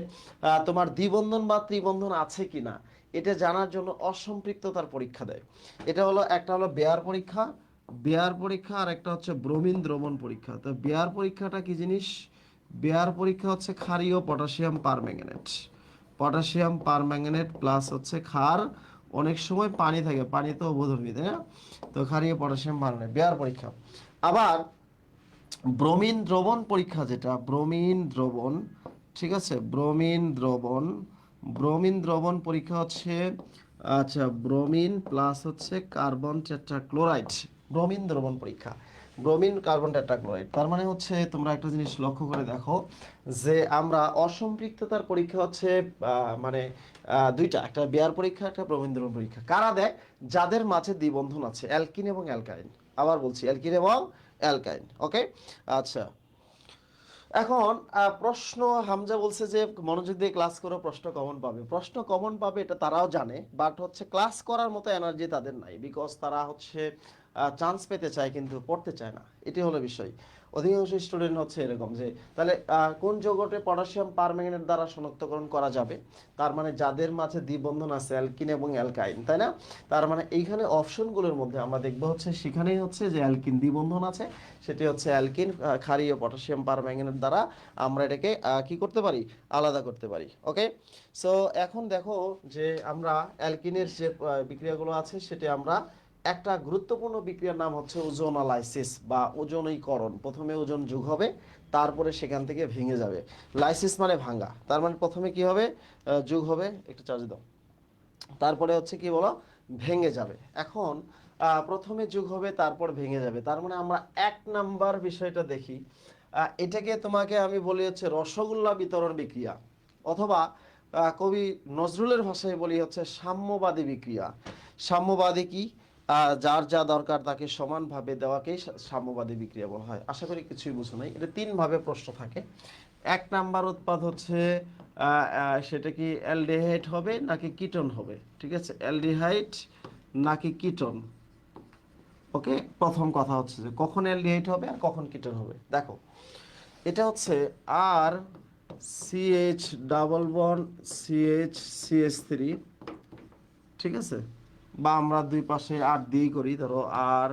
তোমার দ্বিবন্ধন বা ত্রিবন্ধন আছে কিনা এটা জানার জন্য অসম্পৃক্ততার পরীক্ষা দেয়। এটা হলো, একটা হলো বেয়ার পরীক্ষা, বেয়ার পরীক্ষা, আর একটা হচ্ছে ব্রোমিন দ্রবণ পরীক্ষা। তো বেয়ার পরীক্ষাটা কি জিনিস? বেয়ার পরীক্ষা হচ্ছে ক্ষারীয় potassium permanganate, potassium permanganate plus হচ্ছে ক্ষার, অনেক সময় পানি থাকে, পানি তো অবধর্মী, তাই না? তো ক্ষারীয় পটাশিয়াম পারম্যাঙ্গানেট বেয়ার পরীক্ষা। আবার ব্রোমিন দ্রবণ পরীক্ষা, যেটা ব্রোমিন দ্রবণ, ঠিক আছে, ব্রোমিন দ্রবণ, ব্রোমিন দ্রবণ পরীক্ষা হচ্ছে আচ্ছা ব্রোমিন প্লাস হচ্ছে কার্বন টেট্রাক্লোরাইড, ব্রোমিন দ্রবণ পরীক্ষা, ব্রোমিন কার্বন টেট্রাক্লোরাইড। তার মানে হচ্ছে তোমরা একটা জিনিস লক্ষ্য করে দেখো যে আমরা অসম্পৃক্ততার পরীক্ষা হচ্ছে মানে দুইটা, একটা বেয়ার পরীক্ষা, একটা ব্রোমিন দ্রবণ পরীক্ষা। কারা দেয়? যাদের মাঝে দ্বিবন্ধন আছে, অ্যালকিন এবং অ্যালকাইন। আবার বলছি, অ্যালকিন এবং অ্যালকাইন। ওকে, আচ্ছা। এখন প্রশ্ন, হামজা বলছে যে মনোযোগ দিয়ে ক্লাস করো, প্রশ্ন কমন পাবে। প্রশ্ন কমন পাবে এটা তারাও জানে, বাট হচ্ছে ক্লাস করার মতো এনার্জি তাদের নাই, বিকজ তারা হচ্ছে চান্স পেতে চায় কিন্তু পড়তে চায় না। এটি হলো বিষয়। অধিকাংশ স্টুডেন্ট হচ্ছে এরকম যে তাহলে কোন যৌগটি পটাশিয়াম পারম্যাঙ্গানেট দ্বারা শনাক্তকরণ করা যাবে, তার মানে যাদের মাঝে দ্বিবন্ধন আছে অ্যালকিন এবং অ্যালকাইন, তাই না? তার মানে এইখানে অপশনগুলোর মধ্যে আমরা দেখবো হচ্ছে সেখানেই হচ্ছে যে অ্যালকিন দ্বিবন্ধন আছে, সেটি হচ্ছে অ্যালকিন ক্ষারীয় পটাশিয়াম পারম্যাঙ্গানেট দ্বারা আমরা এটাকে কি করতে পারি, আলাদা করতে পারি। ওকে, সো এখন দেখো যে আমরা অ্যালকিনের যে বিক্রিয়াগুলো আছে সেটা আমরা একটা গুরুত্বপূর্ণ বিক্রিয়ার নাম হচ্ছে ওজোনালাইসিস বা ওজনীকরণ। প্রথমে ওজন যোগ হবে, তারপরে সেখান থেকে ভেঙে যাবে। লাইসিস মানে ভাঙা, তার মানে প্রথমে কি হবে, যোগ হবে, একটু চার্জ দাও, তারপরে হচ্ছে কি বলো, ভেঙে যাবে। এখন প্রথমে যোগ হবে তারপর ভেঙে যাবে, তার মানে আমরা 1 নাম্বার বিষয়টা দেখি। এটাকে তোমাকে আমি বলি হচ্ছে রসগোল্লা বিতরণ বিক্রিয়া, অথবা কবি নজরুলের ভাষায় বলি হচ্ছে সাম্যবাদী বিক্রিয়া। সাম্যবাদী কি, যার যা দরকার তাকে সমানভাবে দেওয়াকেই সাম্যবাদী বিক্রিয়া বলা হয়। আশা করি কিছুই বুঝো নাই। এটা 3 ভাবে প্রশ্ন থাকে। 1 নাম্বার উৎপাদ হচ্ছে সেটা কি অ্যালডিহাইড হবে নাকি কিটোন হবে, ঠিক আছে, অ্যালডিহাইড নাকি কিটোন। ওকে, প্রথম কথা হচ্ছে যে কখন অ্যালডিহাইড হবে আর কখন কিটোন হবে। দেখো, এটা হচ্ছে আর CH double bond CH CH 3, ঠিক আছে, বা আমরা দুই পাশে আর দিয়েই করি, ধরো আর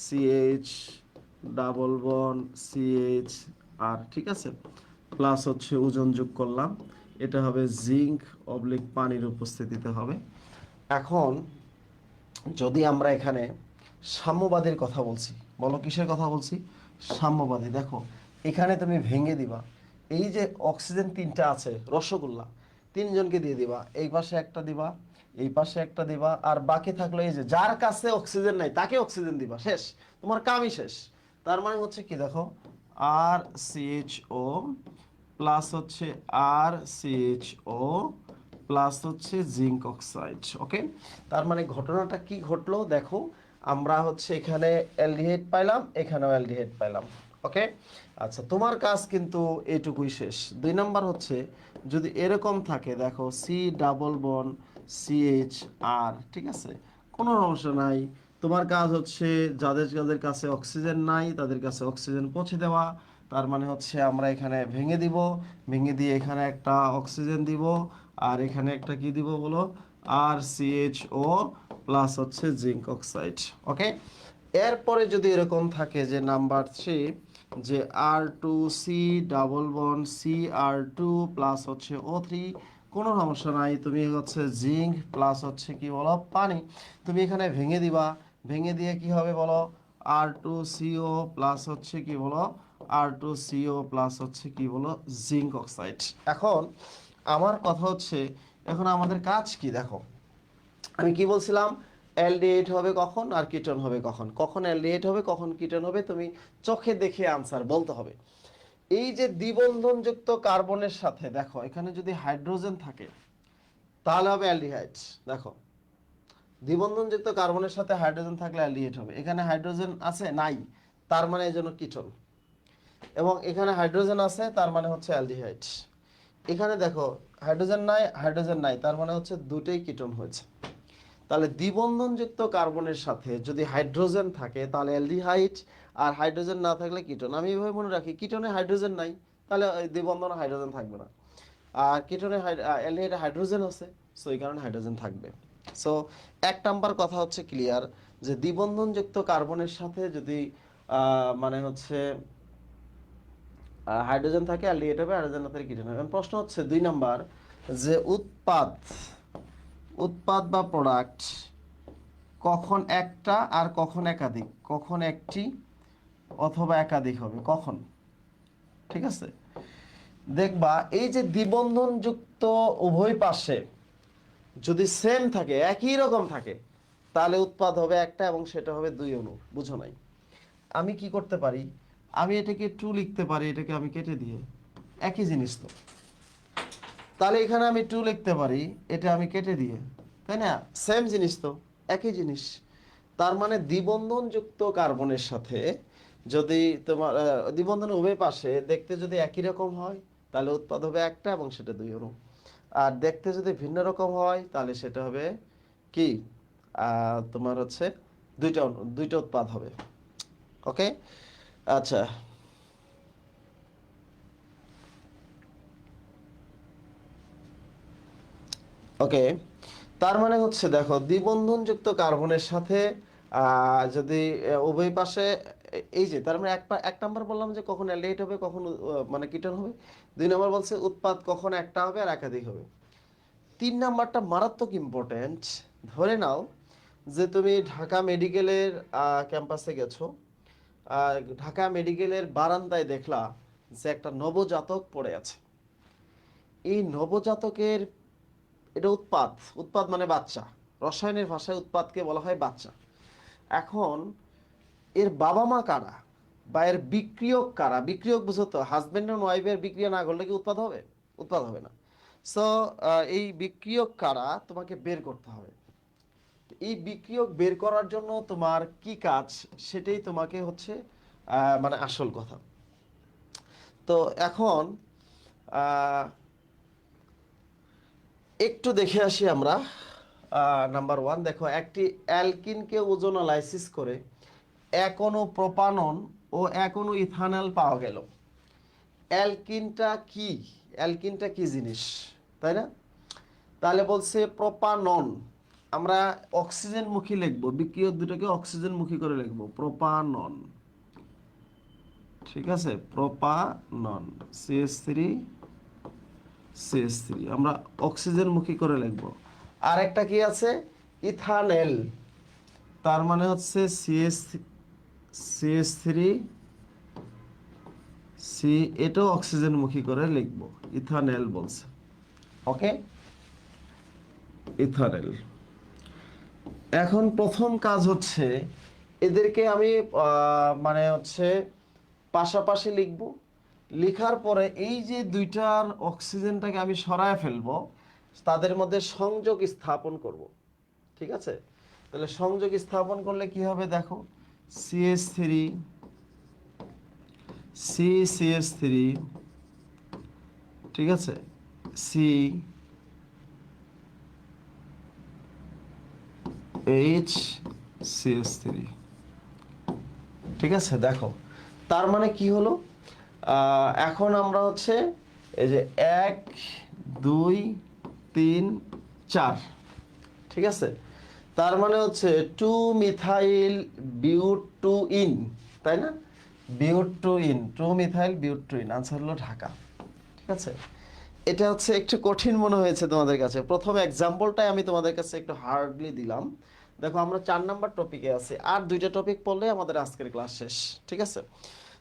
সিএইচ ডাবল বন্ড সিএইচ আর, ঠিক আছে, প্লাস হচ্ছে ওজন যোগ করলাম, এটা হবে জিঙ্ক অবলিক পানির উপস্থিতিতে হবে। এখন যদি আমরা এখানে সাম্যবাদীর কথা বলছি, বলো কিসের কথা বলছি, সাম্যবাদী। দেখো এখানে তুমি ভেঙে দিবা, এই যে অক্সিজেন 3টা আছে রসগোল্লা, 3জনকে দিয়ে দিবা, এই পাশে একটা দিবা, এই পাশে একটা দিবা, আর বাকি থাকলো এই যে যার কাছে অক্সিজেন নাই তাকে অক্সিজেন দিবা, শেষ, তোমার কামই শেষ। তার মানে হচ্ছে কি, দেখো আর সিএইচও প্লাস হচ্ছে আর সিএইচও প্লাস হচ্ছে জিঙ্ক অক্সাইড। ওকে, তার মানে ঘটনাটা কি ঘটলো দেখো, আমরা হচ্ছে এখানে অ্যালডিহাইড পাইলাম, এখানেও অ্যালডিহাইড পাইলাম। ওকে, আচ্ছা, তোমার কাজ কিন্তু এইটুকুই শেষ। 2 নাম্বার হচ্ছে যদি এরকম থাকে, দেখো সি ডাবল বন সিএইচ আর, ঠিক আছে, কোনো সমস্যা নাই। তোমার কাজ হচ্ছে যাদের যাদের কাছে অক্সিজেন নাই তাদের কাছে অক্সিজেন পৌঁছে দেওয়া। তার মানে হচ্ছে আমরা এখানে ভেঙে দিব, ভেঙে দিয়ে এখানে একটা অক্সিজেন দিব, আর এখানে একটা কি দিব বলো, আর সিএইচও প্লাস হচ্ছে জিঙ্ক অক্সাইড। ওকে, এরপরে যদি এরকম থাকে যে নাম্বার 3, যে আর2সি ডাবল বন্ড সিআর2 প্লাস হচ্ছে O3, কোনো সমস্যা নাই, তুমি হচ্ছে জিঙ্ক প্লাস হচ্ছে কি বলো পানি, তুমি এখানে ভেঙে দিবা, ভেঙে দিয়ে কি হবে বলো, আর2সিও প্লাস হচ্ছে কি বলো, আর2সিও প্লাস হচ্ছে কি বলো জিঙ্ক অক্সাইড। এখন আমার কথা হচ্ছে, এখন আমাদের কাজ কি দেখো, আমি কি বলছিলাম, অ্যালডিহাইড হবে কখন আর কিটোন হবে কখন, কখন অ্যালডিহাইড হবে কখন কিটোন হবে, তুমি চোখে দেখে আনসার বলতে হবে। এই যে দ্বিবন্ধনযুক্ত কার্বনের সাথে দেখো এখানে যদি হাইড্রোজেন থাকে তাহলে হবে অ্যালডিহাইড। দেখো, দ্বিবন্ধনযুক্ত কার্বনের সাথে হাইড্রোজেন থাকলে অ্যালডিহাইড হবে, এখানে হাইড্রোজেন আছে নাই, তার মানে এই জন্য কিটোন, এবং এখানে হাইড্রোজেন আছে তার মানে হচ্ছে অ্যালডিহাইড। এখানে দেখো হাইড্রোজেন নাই, হাইড্রোজেন নাই, তার মানে হচ্ছে দুটোই কিটোন হয়েছে। তাহলে দ্বিবন্ধনযুক্ত কার্বনের সাথে যদি হাইড্রোজেন থাকে তাহলে অ্যালডিহাইড, আর হাইড্রোজেন না থাকলে কিটোন। আমি এভাবে মনে রাখি, কিটোনে হাইড্রোজেন নাই তাহলে দ্বিবন্ধনে হাইড্রোজেন থাকবে না, আর কিটোনে অ্যালডিহাইডে হাইড্রোজেন আছে, সো এই কারণে হাইড্রোজেন থাকবে। সো 1 নাম্বার কথা হচ্ছে ক্লিয়ার, যে দ্বিবন্ধনযুক্ত কার্বনের সাথে যদি মানে হচ্ছে হাইড্রোজেন থাকে অ্যালডিহাইড হবে, হাইড্রোজেন না থাকলে কিটোন হবে। এখন প্রশ্ন হচ্ছে 2 নাম্বার, যে উৎপাদ উৎপাদ বা প্রোডাক্ট কখন একটা আর কখন একাধিক, কখন একটি অথবা একাধিক হবে কখন, ঠিক আছে। দেখবা এই যে দ্বিবন্ধন যুক্ত উভয় পাশে যদি সেম থাকে, একই রকম থাকে, তাহলে উৎপাদ হবে একটা এবং সেটা হবে 2 অণু। বুঝো নাই? আমি কি করতে পারি, আমি এটাকে 2 লিখতে পারি, এটাকে আমি কেটে দিয়ে, একই জিনিস তো, তাহলে এখানে আমি 2 লিখতে পারি, এটা আমি কেটে দিয়ে, তাই না, সেম জিনিস তো, একই জিনিস। তার মানে দ্বিবন্ধনযুক্ত কার্বনের সাথে যদি তোমার দ্বিবন্ধনের উভয় পাশে দেখতে যদি একই রকম হয় তাহলে উৎপাদ হবে একটা এবং সেটা 2 অণু। আর দেখতে যদি ভিন্ন রকম হয় তাহলে সেটা হবে কি তোমার হচ্ছে দুইটা উৎপাদ হবে। ওকে, আচ্ছা, ওকে। তার মানে হচ্ছে দেখো দ্বিবন্ধনযুক্ত কার্বনের সাথে যদি উভয় পাশে এই যে তার মানে এক নাম্বার বললাম যে কখন অ্যালডিহাইড হবে কখন মানে কিটোন হবে। 2 নাম্বার বলছে উৎপাদ কখন একটা হবে আর একাধিক হবে। 3 নাম্বারটা মারাত্মক ইম্পর্টেন্ট। ধরে নাও যে তুমি ঢাকা মেডিকেলের ক্যাম্পাসে গেছো, ঢাকা মেডিকেলের বারান্দায় দেখলা যে একটা নবজাতক পড়ে আছে। এই নবজাতকের এটা উৎপাদ, উৎপাদ মানে বাচ্চা, রসায়নের ভাষায় উৎপাদকে বলা হয় বাচ্চা। এখন এর বাবা মা কারা বা এর বিক্রিয়ক কারা? বিক্রিয়ক বুঝো তো, হাজবেন্ড এন্ড ওয়াইফের বিক্রিয়া না করলে কি উৎপাদ হবে? উৎপাদ হবে না। সো এই বিক্রিয়ক কারা তোমাকে বের করতে হবে। এই বিক্রিয়ক বের করার জন্য তোমার কি কাজ সেটাই তোমাকে হচ্ছে মানে আসল কথা। তো এখন আহ, একটু দেখে আসি আমরা। নাম্বার 1 দেখো, একটি অ্যালকিনকে ওজোনালাইসিস করে এক অণু প্রোপানন ও এক অণু ইথানল পাওয়া গেল। অ্যালকিনটা কি? অ্যালকিনটা কি জিনিস, তাই না? তাহলে বলছে প্রোপানন, আমরা অক্সিজেন মুখী লিখবো, বিক্রিয়ক দুটোকে অক্সিজেন মুখী করে লিখবো, প্রোপানন। ঠিক আছে, প্রোপানন, CH3 CH3 আমরা অক্সিজেন মুখী করে লিখবো। আর একটা কি আছে? ইথানেল, তার মানে হচ্ছে CH3 সি, এটাও অক্সিজেন মুখী করে লিখবো, ইথানেল বলছে। ওকে, ইথানেল। এখন প্রথম কাজ হচ্ছে এদেরকে আমি মানে হচ্ছে পাশাপাশি লিখব। লেখার পরে এই যে দুইটার অক্সিজেনটাকে আমি সরায় ফেলবো, তাদের মধ্যে সংযোগ স্থাপন করব। ঠিক আছে, তাহলে সংযোগ স্থাপন করলে কি হবে দেখো, CH3 CH3, ঠিক আছে, সি এইচ CH3। ঠিক আছে, দেখো তার মানে কি হলো, এখন আমরা হচ্ছে এই যে 1 2 3 4, ঠিক আছে, তার মানে হচ্ছে 2 মিথাইল বিউটোইন, তাই না? বিউটোইন, 2 মিথাইল বিউটোইন, আনসার হলো ঢাকা। ঠিক আছে, এটা হচ্ছে একটু কঠিন মনে হয়েছে তোমাদের কাছে, প্রথম এক্সাম্পলটাই আমি তোমাদের কাছে একটু হার্ডলি দিলাম। দেখো আমরা 4 নাম্বার টপিকে আছি, আর 2টা টপিক পড়লে আমাদের আজকের ক্লাস শেষ। ঠিক আছে,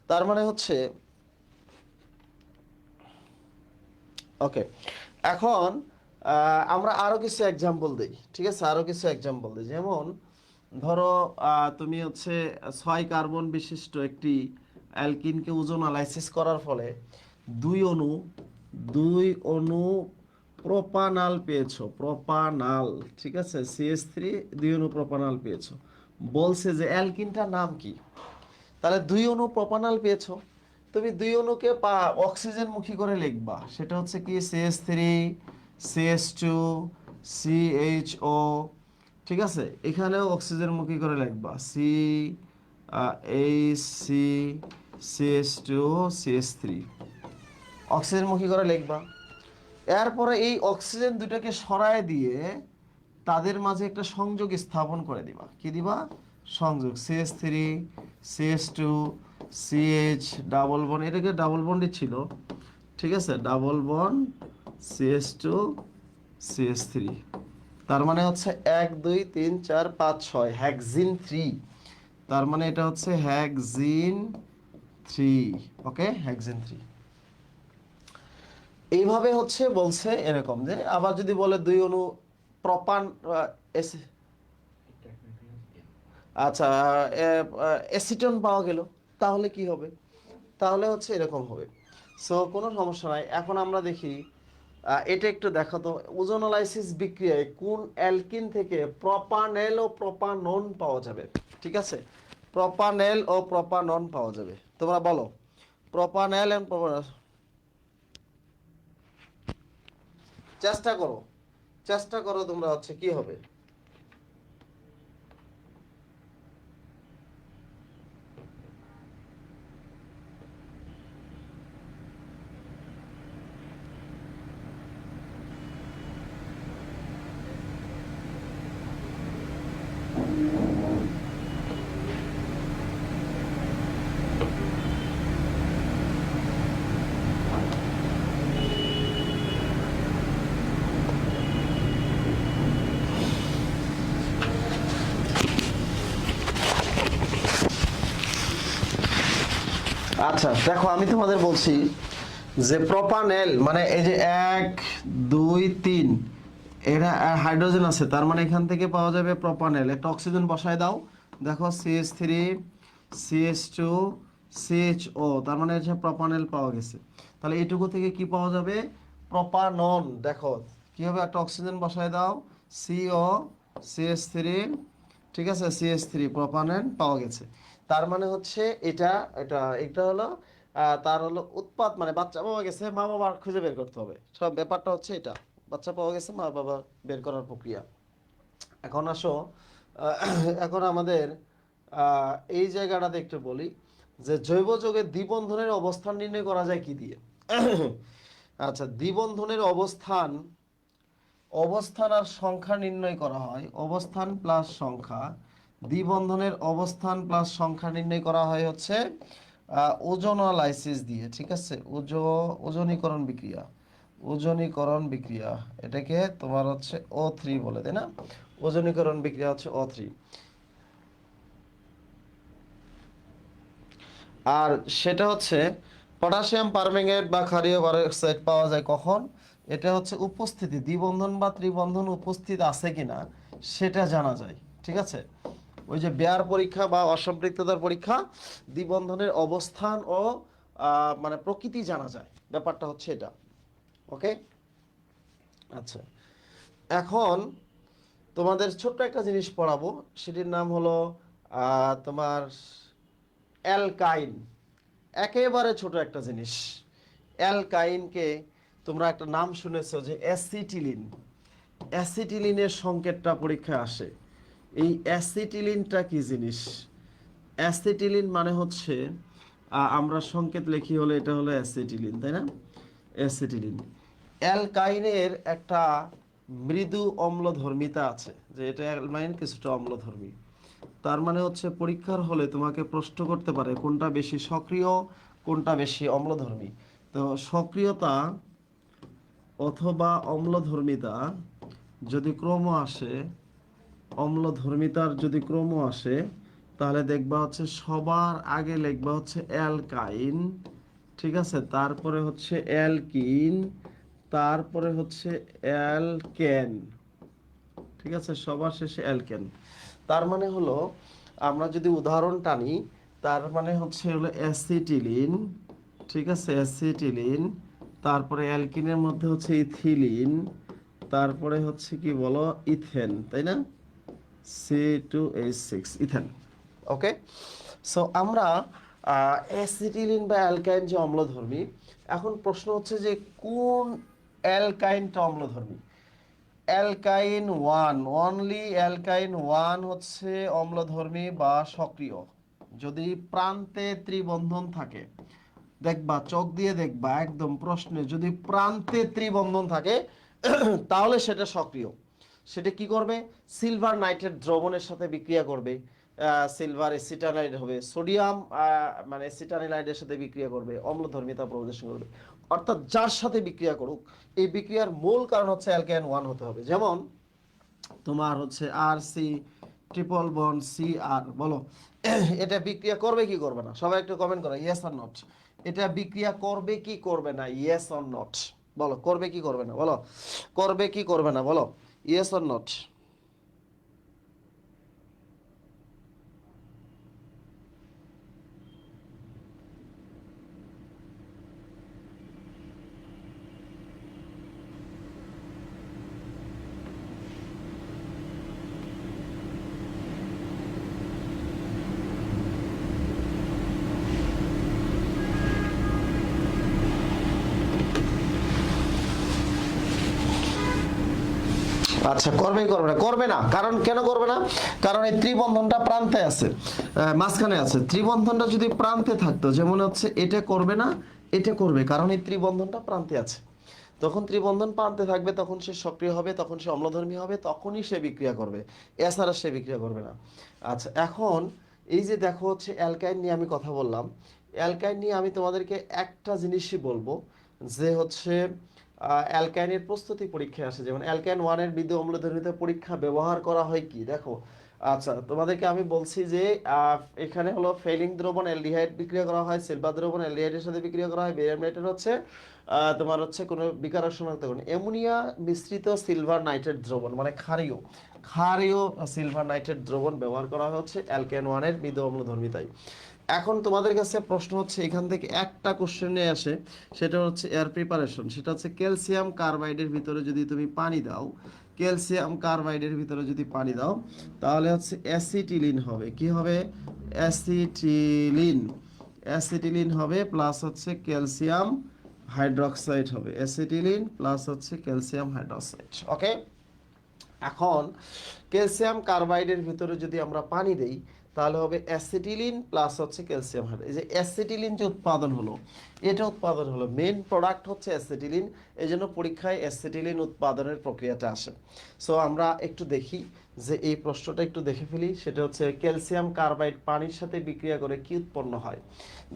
তার মানে হচ্ছে ওকে। এখন আমরা আরো কিছু এক্সাম্পল দিই। ঠিক আছে, আরো কিছু এক্সাম্পল দিই, যেমন ধরো তুমি হচ্ছে 6 কার্বন বিশিষ্ট একটি অ্যালকিনকে ওজোনালাইসিস করার ফলে দুই অণু দুই অণু প্রোপানাল পেয়েছো, প্রোপানাল। ঠিক আছে, CH3 দুই অণু প্রোপানাল পেয়েছো। বলছে যে অ্যালকিনটার নাম কি? তাহলে দুই অণু প্রোপানাল পেয়েছো, তুমি দুই অণুকে অক্সিজেন মুখী করে লিখবা, সেটা হচ্ছে কি CH3 CH2 CHO। ঠিক আছে, এখানেও অক্সিজেন মুখী করে লিখবা, CH CH2 CH3, অক্সিজেন মুখী করে লিখবা। এরপরে এই অক্সিজেন দুটাকে সরায় দিয়ে তাদের মাঝে একটা সংযোগ স্থাপন করে দিবা। কি দিবা? সংযোগ, CH3 CH2 CH double bond, এটাকে ডাবল বন্ডই ছিল। ঠিক আছে, ডাবল বন্ড CH2 CH3, তার মানে হচ্ছে 1 2 3 4 5 6 হেক্সিন 3, তার মানে এটা হচ্ছে হেক্সিন 3। ওকে, হেক্সিন 3। এইভাবে হচ্ছে বলছে এরকম যে, আবার যদি বলে দুই অণু প্রপান আচ্ছা অ্যাসিটন পাওয়া গেল, তাহলে কি হবে? তাহলে হচ্ছে এরকম হবে। সো কোনো সমস্যা নাই। এখন আমরা দেখি এটা একটু দেখো তো, ওজোনোলাইসিস বিক্রিয়ায় কোন অ্যালকিন থেকে প্রপানেল ও প্রপানন পাওয়া যাবে? ঠিক আছে, প্রপানেল ও প্রপানন পাওয়া যাবে, তোমরা বলো। প্রপানেল এন্ড প্রপানল, চেষ্টা করো, চেষ্টা করো তোমরা, হচ্ছে কি হবে? আচ্ছা দেখো, আমি তোমাদের বলছি যে প্রপানেল মানে এই যে 1 2 3, এরা হাইড্রোজেন আছে, তার মানে এখান থেকে পাওয়া যাবে প্রপানেল। একটা অক্সিজেন বসায় দাও, দেখো CH3 CH2 CHO, তার মানে হচ্ছে প্রপানেল পাওয়া গেছে। তাহলে এইটুকু থেকে কি পাওয়া যাবে? প্রপানন। দেখো কি হবে, একটা অক্সিজেন বসায় দাও, CO CH3, ঠিক আছে, CH3 প্রপানেন পাওয়া গেছে। তার মানে হচ্ছে এটা এটা এটা হলো তার হলো উৎপাদ, মানে বাচ্চা পাওয়া গেছে, মা বাবা খুঁজে বের করতে হবে। সব ব্যাপারটা হচ্ছে এটা, বাচ্চা পাওয়া গেছে, মা বাবা বের করার প্রক্রিয়া। এখন আসো, এখন আমাদের এই জায়গাটাতে একটু বলি যে জৈব যৌগের দ্বিবন্ধনের অবস্থান নির্ণয় করা যায় কি দিয়ে? আচ্ছা, দ্বিবন্ধনের অবস্থান, অবস্থান আর সংখ্যা নির্ণয় করা হয়, অবস্থান প্লাস সংখ্যা, দ্বিবন্ধনের অবস্থান প্লাস সংখ্যা নির্ণয় করা হয় হচ্ছে ওজোনালাইসিস দিয়ে। ঠিক আছে, ওজনীকরণ বিক্রিয়া, ওজনীকরণ বিক্রিয়া, এটাকে তোমার হচ্ছে O3 বলে, তাই না? ওজনীকরণ বিক্রিয়া হচ্ছে O3। আর সেটা হচ্ছে পটাশিয়াম পারম্যাঙ্গনেট বা ক্ষারীয় পারক্সাইড পাওয়া যায় কখন? এটা হচ্ছে উপস্থিতি, দ্বিবন্ধন বা ত্রিবন্ধন উপস্থিত আছে কিনা সেটা জানা যায়। ঠিক আছে, ওই যে বেয়ার পরীক্ষা বা অসম্পৃক্ততার পরীক্ষা, দ্বিবন্ধনের অবস্থান ও মানে প্রকৃতি জানা যায়, ব্যাপারটা হচ্ছে এটা। ওকে, আচ্ছা, এখন তোমাদের ছোট্ট একটা জিনিস পড়াবো, সেটির নাম হলো তোমার অ্যালকাইন। একেবারে ছোট একটা জিনিস, অ্যালকাইনকে তোমরা একটা নাম শুনেছো যে অ্যাসিটিলিন। অ্যাসিটিলিনের সংকেতটা পরীক্ষায় আসে। এই অ্যাসিটিলিনটা কি জিনিস? অ্যাসিটিলিন মানে হচ্ছে আমরা সংকেত লিখি হলে এটা হলো অ্যাসিটিলিন, তাই না? অ্যাসিটিলিন। অ্যালকাইনের একটা মৃদু অম্লধর্মিতা আছে, যে এটা অ্যালকাইন কিছুটা অম্লধর্মী। তার মানে হচ্ছে পরীক্ষার হলে তোমাকে প্রশ্ন করতে পারে কোনটা বেশি সক্রিয়, কোনটা বেশি অম্লধর্মী। তো সক্রিয়তা অথবা অম্লধর্মিতা যদি ক্রম আসে, অম্লধর্মিতার যদি ক্রম আসে, তাহলে দেখবা হচ্ছে সবার আগে লিখবা হচ্ছে অ্যালকাইন, ঠিক আছে, তারপরে হচ্ছে অ্যালকিন, তারপরে হচ্ছে অ্যালকেন, ঠিক আছে, সবার শেষে অ্যালকেন। তার মানে হলো, আমরা যদি উদাহরণ টানি, তার মানে হচ্ছে হলো অ্যাসিটিলিন, ঠিক আছে, অ্যাসিটিলিন, তারপরে অ্যালকিনের মধ্যে হচ্ছে ইথিলিন, তারপরে হচ্ছে কি বলো, ইথেন, তাই না? C2H6 ethane. ওকে, সো আমরা অ্যাসিটিলিন বা অ্যালকাইন যে অম্লধর্মী, এখন প্রশ্ন হচ্ছে যে কোন অ্যালকাইনটা অম্লধর্মী? অ্যালকাইন ওয়ান, অনলি অ্যালকাইন ওয়ান হচ্ছে অম্লধর্মী বা সক্রিয় যদি প্রান্তে ত্রিবন্ধন থাকে। দেখবা, চোখ দিয়ে দেখবা, একদম প্রশ্নে যদি প্রান্তে ত্রিবন্ধন থাকে তাহলে সেটা সক্রিয়। সেটা কি করবে? সিলভার নাইট্রেট দ্রবণের সাথে বিক্রিয়া করবে, সিলভার এসিটানাইড হবে, সোডিয়াম মানে এসিটানিলাইডের সাথে বিক্রিয়া করবে, অম্লধর্মিতা প্রদর্শন করবে। অর্থাৎ যার সাথে বিক্রিয়া করুক, এই বিক্রিয়ার মূল কারণ হচ্ছে অ্যালকাইন ওয়ান হতে হবে। যেমন তোমার হচ্ছে RC ট্রিপল বন্ড CR, বলো এটা বিক্রিয়া করবে কি করবে না? সবাই একটু কমেন্ট করো, ইয়েস অর নট। এটা বিক্রিয়া করবে কি করবে না? ইয়েস অর নট, বলো, করবে কি করবে না? বলো, করবে কি করবে না? বলো, ইয়েস অর নট। আচ্ছা, করবে না, কারণ কেন করবে না? কারণ এই ত্রিবন্ধনটা প্রান্তে আছে, মাঝখানে আছে। ত্রিবন্ধনটা যদি প্রান্তে থাকতো, যেমন হচ্ছে এটা করবে না, এটা করবে, কারণ এই ত্রিবন্ধনটা প্রান্তে আছে। তখন ত্রিবন্ধন প্রান্তে থাকবে, তখন সে সক্রিয় হবে, তখন সে অম্লধর্মী হবে, তখনই সে বিক্রিয়া করবে, এছাড়া সে বিক্রিয়া করবে না। আচ্ছা, এখন এই যে দেখো হচ্ছে অ্যালকাইন নিয়ে আমি কথা বললাম, অ্যালকাইন নিয়ে আমি তোমাদেরকে একটা জিনিসই বলবো, যে হচ্ছে অ্যালকাইনের প্রস্তুতি পরীক্ষায় আসে, যেমন অ্যালকাইন ওয়ানের বিদ্যুৎ অম্লধর্মীতে পরীক্ষা ব্যবহার করা হয় কি দেখো। আচ্ছা, তোমাদেরকে আমি বলছি যে এখানে হলো ফেলিং দ্রবণ অ্যালডিহাইড বিক্রিয়া করা হয়, সিলভার দ্রবণ অ্যালডিহাইডের সাথে বিক্রিয়া করা হয়, বেরিয়াম নাইট্রেট হচ্ছে তোমার হচ্ছে কোনো বিকারক শনাক্ত করুন, অ্যামোনিয়া মিশ্রিত সিলভার নাইট্রেট দ্রবণ মানে ক্ষারীয় সিলভার নাইট্রেট দ্রবণ ব্যবহার করা হচ্ছে অ্যালকেন ওয়ানের মৃদ অম্লধর্মিতায়। এখন তোমাদের কাছে প্রশ্ন হচ্ছে, এখান থেকে একটা কোশ্চেনে আসে, সেটা হচ্ছে এয়ার প্রিপারেশন। সেটা হচ্ছে ক্যালসিয়াম কার্বাইডের ভিতরে যদি তুমি পানি দাও, ক্যালসিয়াম কার্বাইডের ভিতরে যদি পানি দাও, তাহলে হচ্ছে অ্যাসিটিলিন হবে। কি হবে? অ্যাসিটিলিন হবে, প্লাস হচ্ছে ক্যালসিয়াম হাইড্রোক্সাইড হবে। অ্যাসিটিলিন প্লাস হচ্ছে ক্যালসিয়াম হাইড্রোক্সাইড। ওকে, এখন ক্যালসিয়াম কার্বাইডের ভিতরে যদি আমরা পানি দেই, তাহলে হবে অ্যাসিটিলিন প্লাস হচ্ছে ক্যালসিয়াম হাইড্রোক্সাইড। এই যে অ্যাসিটিলিন যে উৎপাদন হলো, এটা উৎপাদন হলো, মেন প্রোডাক্ট হচ্ছে অ্যাসিটিলিন। এই জন্য পরীক্ষায় অ্যাসিটিলিন উৎপাদনের প্রক্রিয়াটা আসে। সো আমরা একটু দেখি যে এই প্রশ্নটা একটু দেখে ফেলি। সেটা হচ্ছে ক্যালসিয়াম কার্বাইড পানির সাথে বিক্রিয়া করে কি উৎপন্ন হয়।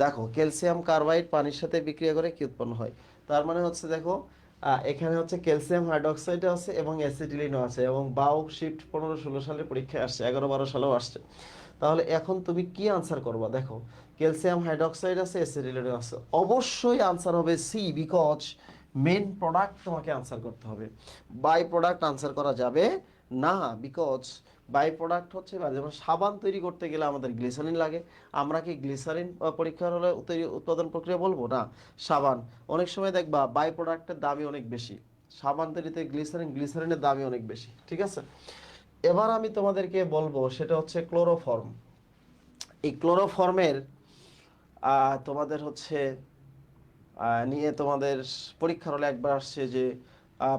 দেখো, ক্যালসিয়াম কার্বাইড পানির সাথে বিক্রিয়া করে কি উৎপন্ন হয়, তার মানে হচ্ছে দেখো এখানে হচ্ছে ক্যালসিয়াম হাইড্রোক্সাইড আছে এবং অ্যাসিটিলিনও আছে, এবং বাউ শিফট 15-16 সালে পরীক্ষায় আসছে, 11-12 সালেও আসছে। তাহলে এখন তুমি কি আনসার করবা? দেখো, ক্যালসিয়াম হাইড্রোক্সাইড আছে, অ্যাসিটিলিন আছে, অবশ্যই আনসার হবে সি, বিকজ মেন প্রোডাক্ট তোমাকে আনসার করতে হবে। বাই প্রোডাক্ট আনসার করা যাবে না, বিকজ বাই প্রোডাক্ট হচ্ছে, যেমন সাবান তৈরি করতে গেলে আমাদের গ্লিসারিন লাগে, আমরা কি গ্লিসারিন পরীক্ষার হলে তৈরি উৎপাদন প্রক্রিয়া বলবো না? সাবান অনেক সময় দেখবা বাই প্রোডাক্টের দামই অনেক বেশি, সাবান তৈরিতে গ্লিসারিনের দামই অনেক বেশি। ঠিক আছে, এবার আমি তোমাদেরকে বলবো সেটা হচ্ছে ক্লোরোফর্ম। এই ক্লোরোফর্মের তোমাদের হচ্ছে নিয়ে তোমাদের পরীক্ষার হলে একবার আসছে যে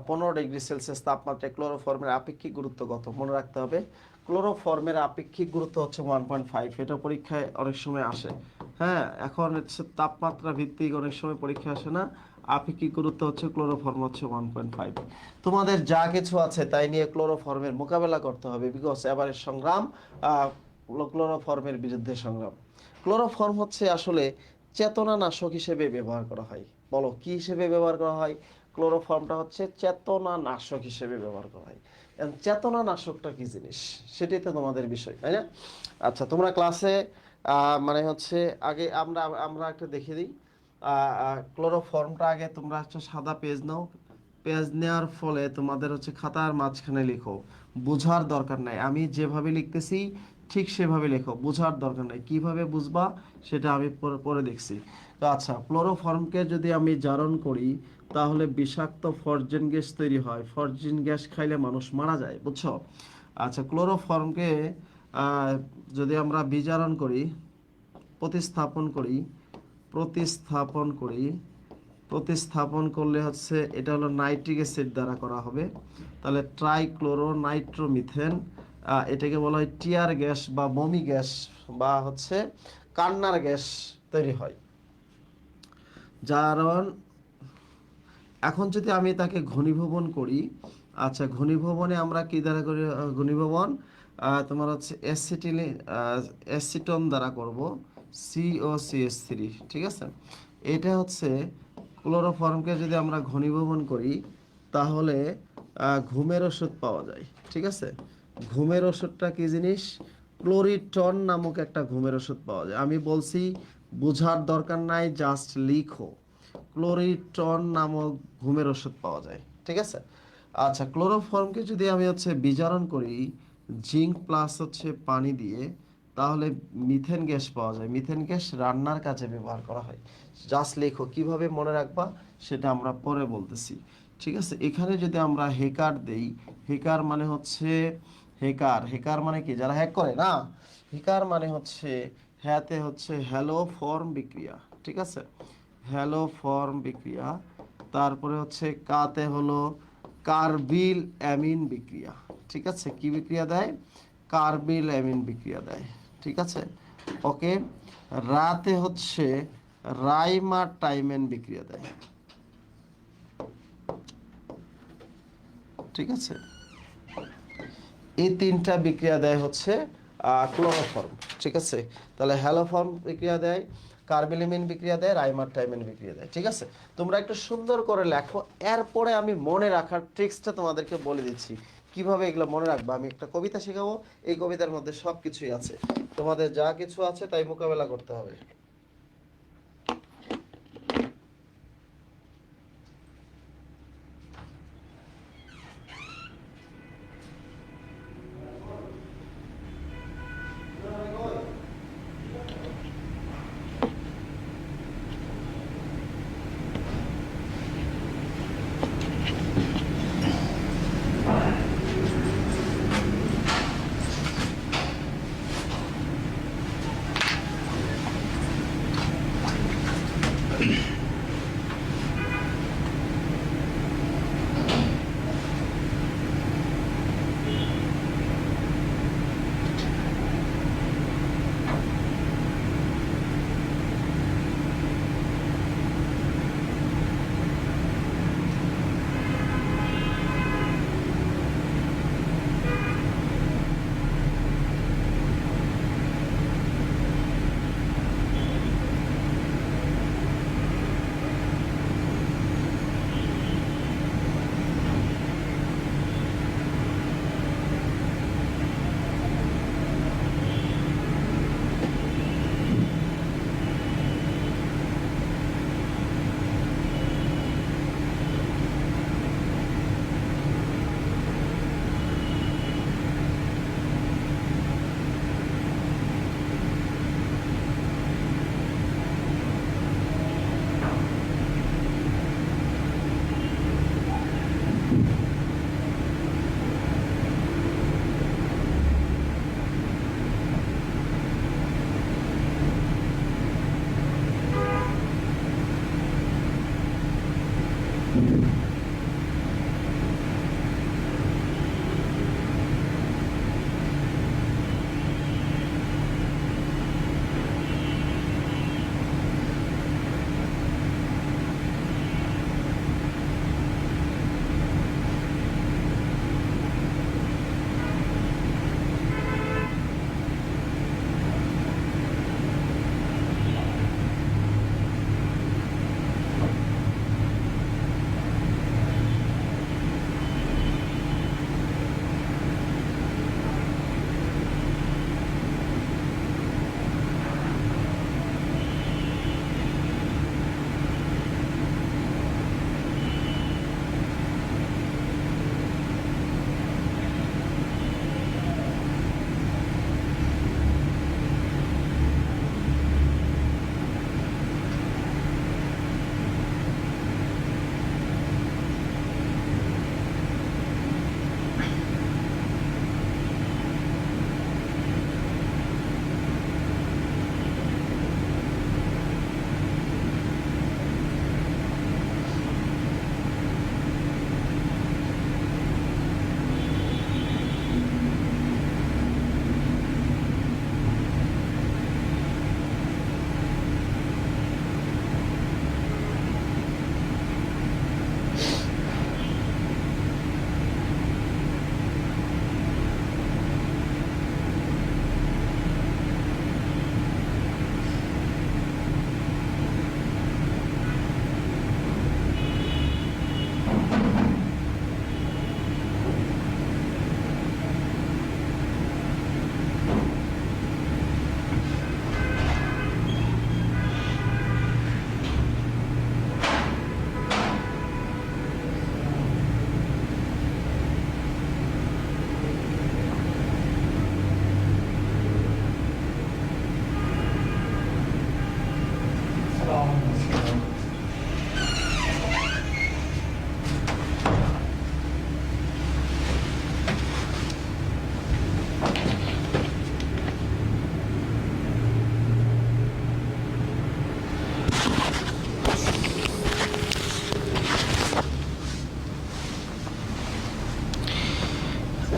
15 ডিগ্রি সেলসিয়াস তাপমাত্রায় ক্লোরোফর্মের আপেক্ষিক গুরুত্ব কত, মনে রাখতে হবে। ক্লোরোফর্মের আপেক্ষিক গুরুত্ব হচ্ছে 1.5, এটা পরীক্ষায় অনেক সময় আসে। হ্যাঁ, এখন হচ্ছে তাপমাত্রা ভিত্তিক অনেক সময় পরীক্ষা আসে না, আপেক্ষিক গুরুত্ব হচ্ছে ক্লোরোফর্ম হচ্ছে 1.5। তোমাদের যা কিছু আছে তাই নিয়ে ক্লোরোফর্মের মোকাবেলা করতে হবে, বিকজ এবারের সংগ্রাম ক্লোরোফর্মের বিরুদ্ধে সংগ্রাম। ক্লোরোফর্ম হচ্ছে আসলে চেতনানাশক হিসেবে ব্যবহার করা হয়। বলো, কি হিসেবে ব্যবহার করা হয়? ক্লোরোফর্মটা হচ্ছে চেতনানাশক হিসেবে ব্যবহার করা হয়। চেতনানাশকটা কি জিনিস, সেটাই তো তোমাদের বিষয়, তাই না? আচ্ছা, তোমরা ক্লাসে মানে হচ্ছে আগে আমরা আমরা একটা দেখে দিই। ক্লোরোফর্মটা আগে তোমরা হচ্ছে সাদা পেজ নাও, পেজ নেওয়ার ফলে তোমাদের হচ্ছে খাতার মাঝখানে লিখো, বোঝার দরকার নাই, আমি যেভাবে লিখতেছি ঠিক সেভাবে লেখো, বোঝার দরকার নাই। কিভাবে বুঝবা সেটা আমি পরে দেখছি। তো আচ্ছা, ক্লোরোফর্মকে যদি আমি জারণ করি, তাহলে বিষাক্ত ফরজেন গ্যাস তৈরি হয়, ফরজেন গ্যাস খাইলে মানুষ মারা যায়, বুঝছো? আচ্ছা, ক্লোরোফর্মকে আহ, যদি আমরা বিজারণ করি, প্রতিস্থাপন করি, প্রতিস্থাপন করি প্রতিস্থাপন করলে হচ্ছে এটা হলো নাইট্রিক অ্যাসিড দ্বারা করা হবে, তাহলে ট্রাইক্লোরো নাইট্রোমিথেন, এটাকে বলা হয় টিয়ার গ্যাস বা বমি গ্যাস বা হচ্ছে কান্নার গ্যাস তৈরি হয়। কারণ এখন যদি আমি তাকে ঘনীভবন করি, আচ্ছা, ঘনীভবনে আমরা কি দ্বারা করি? ঘনীভবন তোমার হচ্ছে অ্যাসিটন দ্বারা করব, COCH3। ঠিক আছে, এটা হচ্ছে ক্লোরোফর্মকে যদি আমরা ঘনীভবন করি, তাহলে ঘুমের ওষুধ পাওয়া যায়। ঠিক আছে, ঘুমের ওষুধটা কি জিনিস? ক্লোরিটন নামক একটা ঘুমের ওষুধ পাওয়া যায়। আমি বলছি, বোঝার দরকার নাই, জাস্ট লিখো, ক্লোরিটন নামক ঘুমের ওষুধ পাওয়া যায়। ঠিক আছে, আচ্ছা, ক্লোরোফর্মকে যদি আমি হচ্ছে বিজারণ করি জিঙ্ক প্লাস হচ্ছে পানি দিয়ে, তাহলে মিথেন গ্যাস পাওয়া যায়। মিথেন গ্যাস রান্নার কাজে ব্যবহার করা হয়। জাস্ট লেখো, কিভাবে মনে রাখবা সেটা আমরা পরে বলতেছি। ঠিক আছে, এখানে যদি আমরা হেকার দেই, হেকার মানে হচ্ছে হেকার মানে কি? যারা হ্যাক করে না, হেকার মানে হচ্ছে হ্যাতে হচ্ছে হ্যালো ফর্ম বিক্রিয়া। ঠিক আছে, হ্যালো ফর্ম বিক্রিয়া। তারপরে হচ্ছে কাতে হলো কার্বিল অ্যামিন বিক্রিয়া। ঠিক আছে, কি বিক্রিয়া দেয়? কার্বিল অ্যামিন বিক্রিয়া দেয়। ঠিক আছে, ওকে। রাতে হচ্ছে রাইমাটাইমেন বিক্রিয়া দেয়। ঠিক আছে, এই তিনটা বিক্রিয়া দেয় হচ্ছে ক্লোরোফর্ম। ঠিক আছে, তাহলে হ্যালোফর্ম বিক্রিয়া দেয়, কার্বিলিমিন বিক্রিয়া দেয়, রাইমাটাইমিন বিক্রিয়া দেয়। ঠিক আছে, তোমরা একটু সুন্দর করে লেখো, এরপরে আমি মনে রাখার ট্রিক্সটা তোমাদেরকে বলে দিচ্ছি কিভাবে এগুলো মনে রাখবো। আমি একটা কবিতা শেখাবো, এই কবিতার মধ্যে সব কিছুই আছে, তোমাদের যা কিছু আছে তাই মোকাবেলা করতে হবে।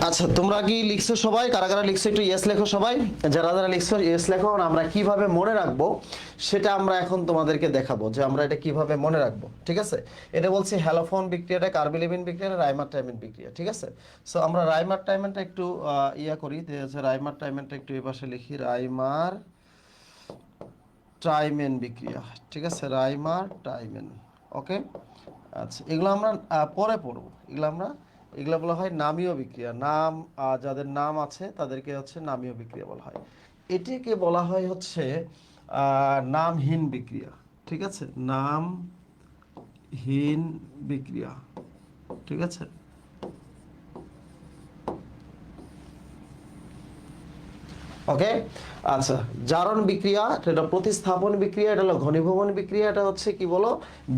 আচ্ছা, তোমরা কি লিখছো সবাই? কারা কারা লিখছো একটু ইয়েস লেখো সবাই। যারা যারা লিখছো ইয়েস লেখো। আর আমরা কিভাবে মনে রাখবো সেটা আমরা এখন তোমাদেরকে দেখাবো যে আমরা এটা কিভাবে মনে রাখবো। ঠিক আছে, এটা বলছি হ্যালোফোন বিক্রিয়াটা কার্বিলিবিন বিক্রিয়া, রাইমার টাইমিন বিক্রিয়া। ঠিক আছে, সো আমরা রাইমার টাইমিনটা একটু ইয়া করি, রাইমার টাইমিনটা একটু এই পাশে লিখি, রাইমার টাইমেন বিক্রিয়া। ঠিক আছে, রাইমার টাইমেন। ওকে, আচ্ছা, এগুলো আমরা পরে পড়বো। এগুলো বলা হয় নামীয় বিক্রিয়া। নাম যাদের নাম আছে তাদেরকে হচ্ছে নামীয় বিক্রিয়া বলা হয়। এটিকে বলা হয় হচ্ছে নামহীন বিক্রিয়া। ঠিক আছে, নামহীন বিক্রিয়া। ঠিক আছে, ওকে। আচ্ছা, জারণ বিক্রিয়া, এটা প্রতিস্থাপন বিক্রিয়া, এটা হলো ঘনীভবন বিক্রিয়া, এটা হচ্ছে কি বলো,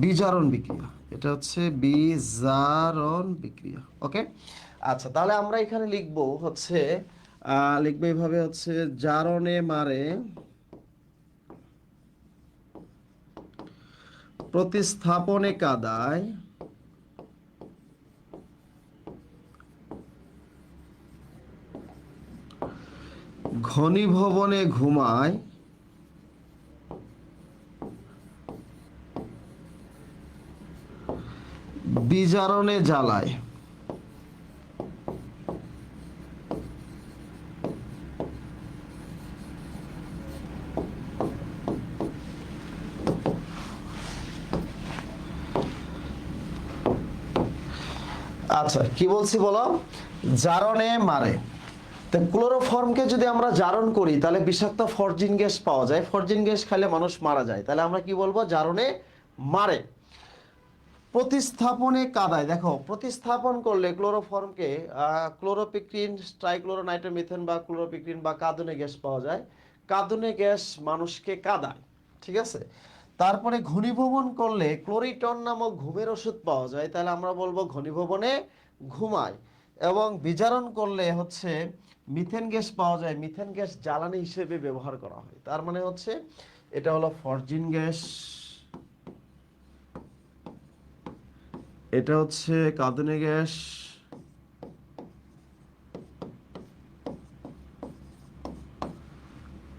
বিজারণ বিক্রিয়া। এটা হচ্ছে বিজারণ বিক্রিয়া। ওকে, আচ্ছা, তাহলে আমরা এখানে লিখবো হচ্ছে লিখবো এইভাবে হচ্ছে জারণে মারে প্রতিস্থাপনে কাদায় ঘনীভবনে ঘুমায় বিজারণে জ্বালায়। আচ্ছা, কি বলছি বলো, জারণে মারে। তো ক্লোরোফর্মকে যদি আমরা জারণ করি তাহলে বিষাক্ত ফরজিন গ্যাস পাওয়া যায়। ফরজিন গ্যাস খাইলে মানুষ মারা যায়। তাহলে আমরা কি বলবো, জারণে মারে। প্রতিস্থাপনে কাদায়, দেখো প্রতিস্থাপন করলে ক্লোরোফর্মকে ক্লোরোপিক্রিন, ট্রাইক্লোরোনাইট্রোমিথেন বা ক্লোরোপিক্রিন বা কাঁদুনে গ্যাস পাওয়া যায়। কাঁদুনে গ্যাস মানুষকে কাদায়। ঠিক আছে, তারপরে ঘনীভবন করলে ক্লোরিটন নামক ঘুমের ওষুধ পাওয়া যায়। তাহলে আমরা বলবো ঘনীভবনে ঘুমায়। এবং বিজারণ করলে হচ্ছে মিথেন গ্যাস পাওয়া যায়। মিথেন গ্যাস জ্বালানি হিসেবে ব্যবহার করা হয়। তার মানে হচ্ছে এটা হলো ফরজিন গ্যাস, এটা হচ্ছে কাঁদুনে গ্যাস,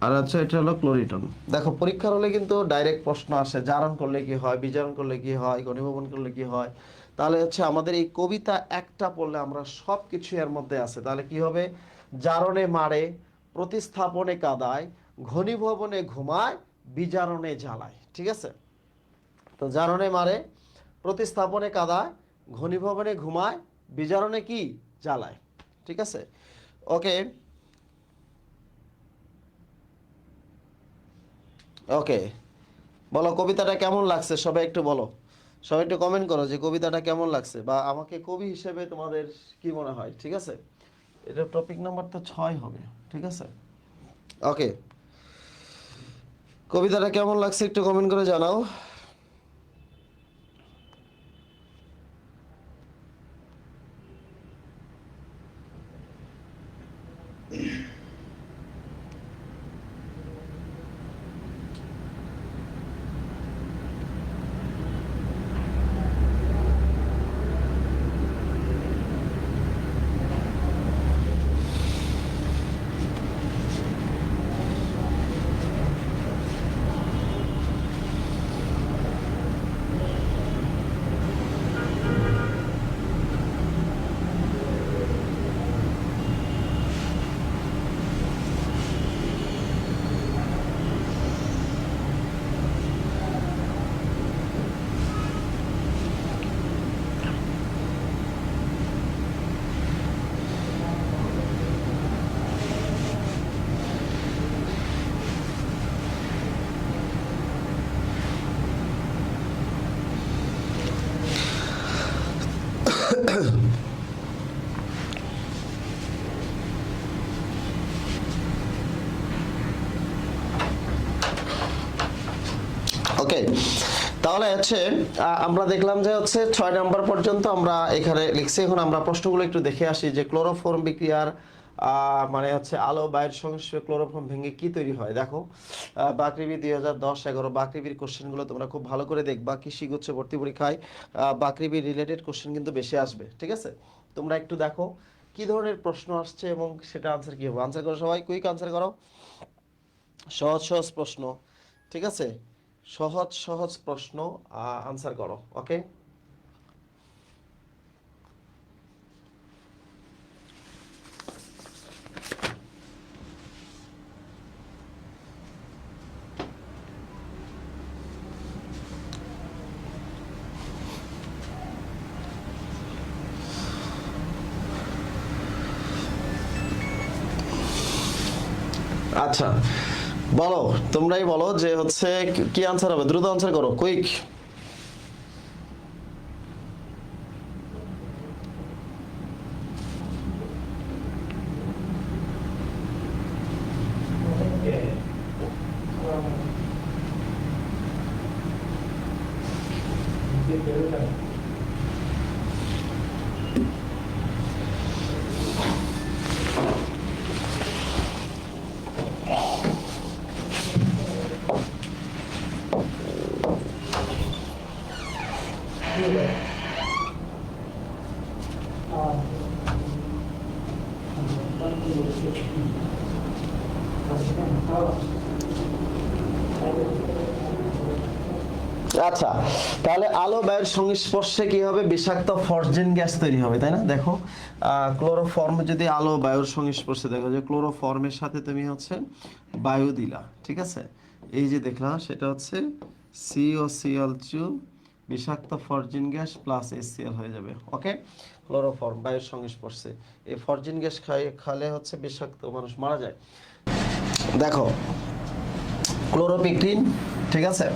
আর আচ্ছা এটা হলো ক্লোরিটন। দেখো পরীক্ষার হলে কিন্তু ডাইরেক্ট প্রশ্ন আসে, জারণ করলে কি হয়, বিজারণ করলে কি হয়, ঘনীভবন করলে কি হয়। তাহলে হচ্ছে আমাদের এই কবিতা একটা পড়লে আমরা সব কিছু এর মধ্যে আছে। তাহলে কি হবে, জারণে মারে, প্রতিস্থাপনে কাদায়, ঘনীভবনে ঘুমায়, বিজারণে জ্বালায়। ঠিক আছে, তো জারণে মারে, প্রতিস্থাপনে কাদায়, ঘনীভবনে ঘুমায়, বিজারণে কি জ্বালায়। ঠিক আছে, ওকে। ওকে, বলো কবিতাটা কেমন লাগছে, সবাই একটু বলো। সবাই একটু কমেন্ট করো যে কবিতাটা কেমন লাগছে, বা আমাকে কবি হিসেবে তোমাদের কি মনে হয়। ঠিক আছে, এটা টপিক নাম্বার তো 6 হবে। ঠিক আছে, ওকে, কবিতাটা কেমন লাগছে একটু কমেন্ট করে জানাও। ওকে, তাহলে হচ্ছে আমরা দেখলাম যে হচ্ছে 6 নাম্বার পর্যন্ত আমরা এখানে লিখছি। এখন আমরা প্রশ্নগুলো একটু দেখে আসি যে ক্লোরোফর্ম বিক্রিয়ার মানে হচ্ছে আলো বায়ুর সংশ্লেষে ক্লোরোফর্ম ভেঙে কি তৈরি হয়। দেখো বাকৃবি 2010-11 বাকৃবির কোশ্চেনগুলো তোমরা খুব ভালো করে দেখবা। কৃষিগুচ্ছ ভর্তি পরীক্ষায় বাকৃবি রিলেটেড কোশ্চেন কিন্তু বেশি আসবে। ঠিক আছে, তোমরা একটু দেখো কি ধরনের প্রশ্ন আসছে এবং সেটা আনসার কি হবে। আনসার করো সবাই, কুইক আনসার করো। সহজ সহজ প্রশ্ন, ঠিক আছে, সহজ সহজ প্রশ্ন আনসার করো। ওকে, আচ্ছা বলো, তোমরাই বলো যে হচ্ছে কি আনসার হবে, দ্রুত আনসার করো, কুইক। আচ্ছা, তাহলে আলো বায়ুর সংস্পর্শে কি হবে, বিষাক্ত ফরজিন গ্যাস তৈরি হবে, তাই না। দেখো ক্লোরোফর্ম যদি আলো বায়ুর সংস্পর্শে, দেখো যে ক্লোরোফর্মের সাথে তুমি হচ্ছে বায়ু দিলা, ঠিক আছে, এই যে দেখলাম সেটা হচ্ছে COCl2 বিষাক্ত ফরজিন গ্যাস প্লাস HCl হয়ে যাবে। ওকে, ক্লোরোফর্ম বায়ুর সংস্পর্শে, এই ফরজিন গ্যাস খালে হচ্ছে বিষাক্ত, মানুষ মারা যায়। দেখো ক্লোরোপিক্রিন, ঠিক আছে,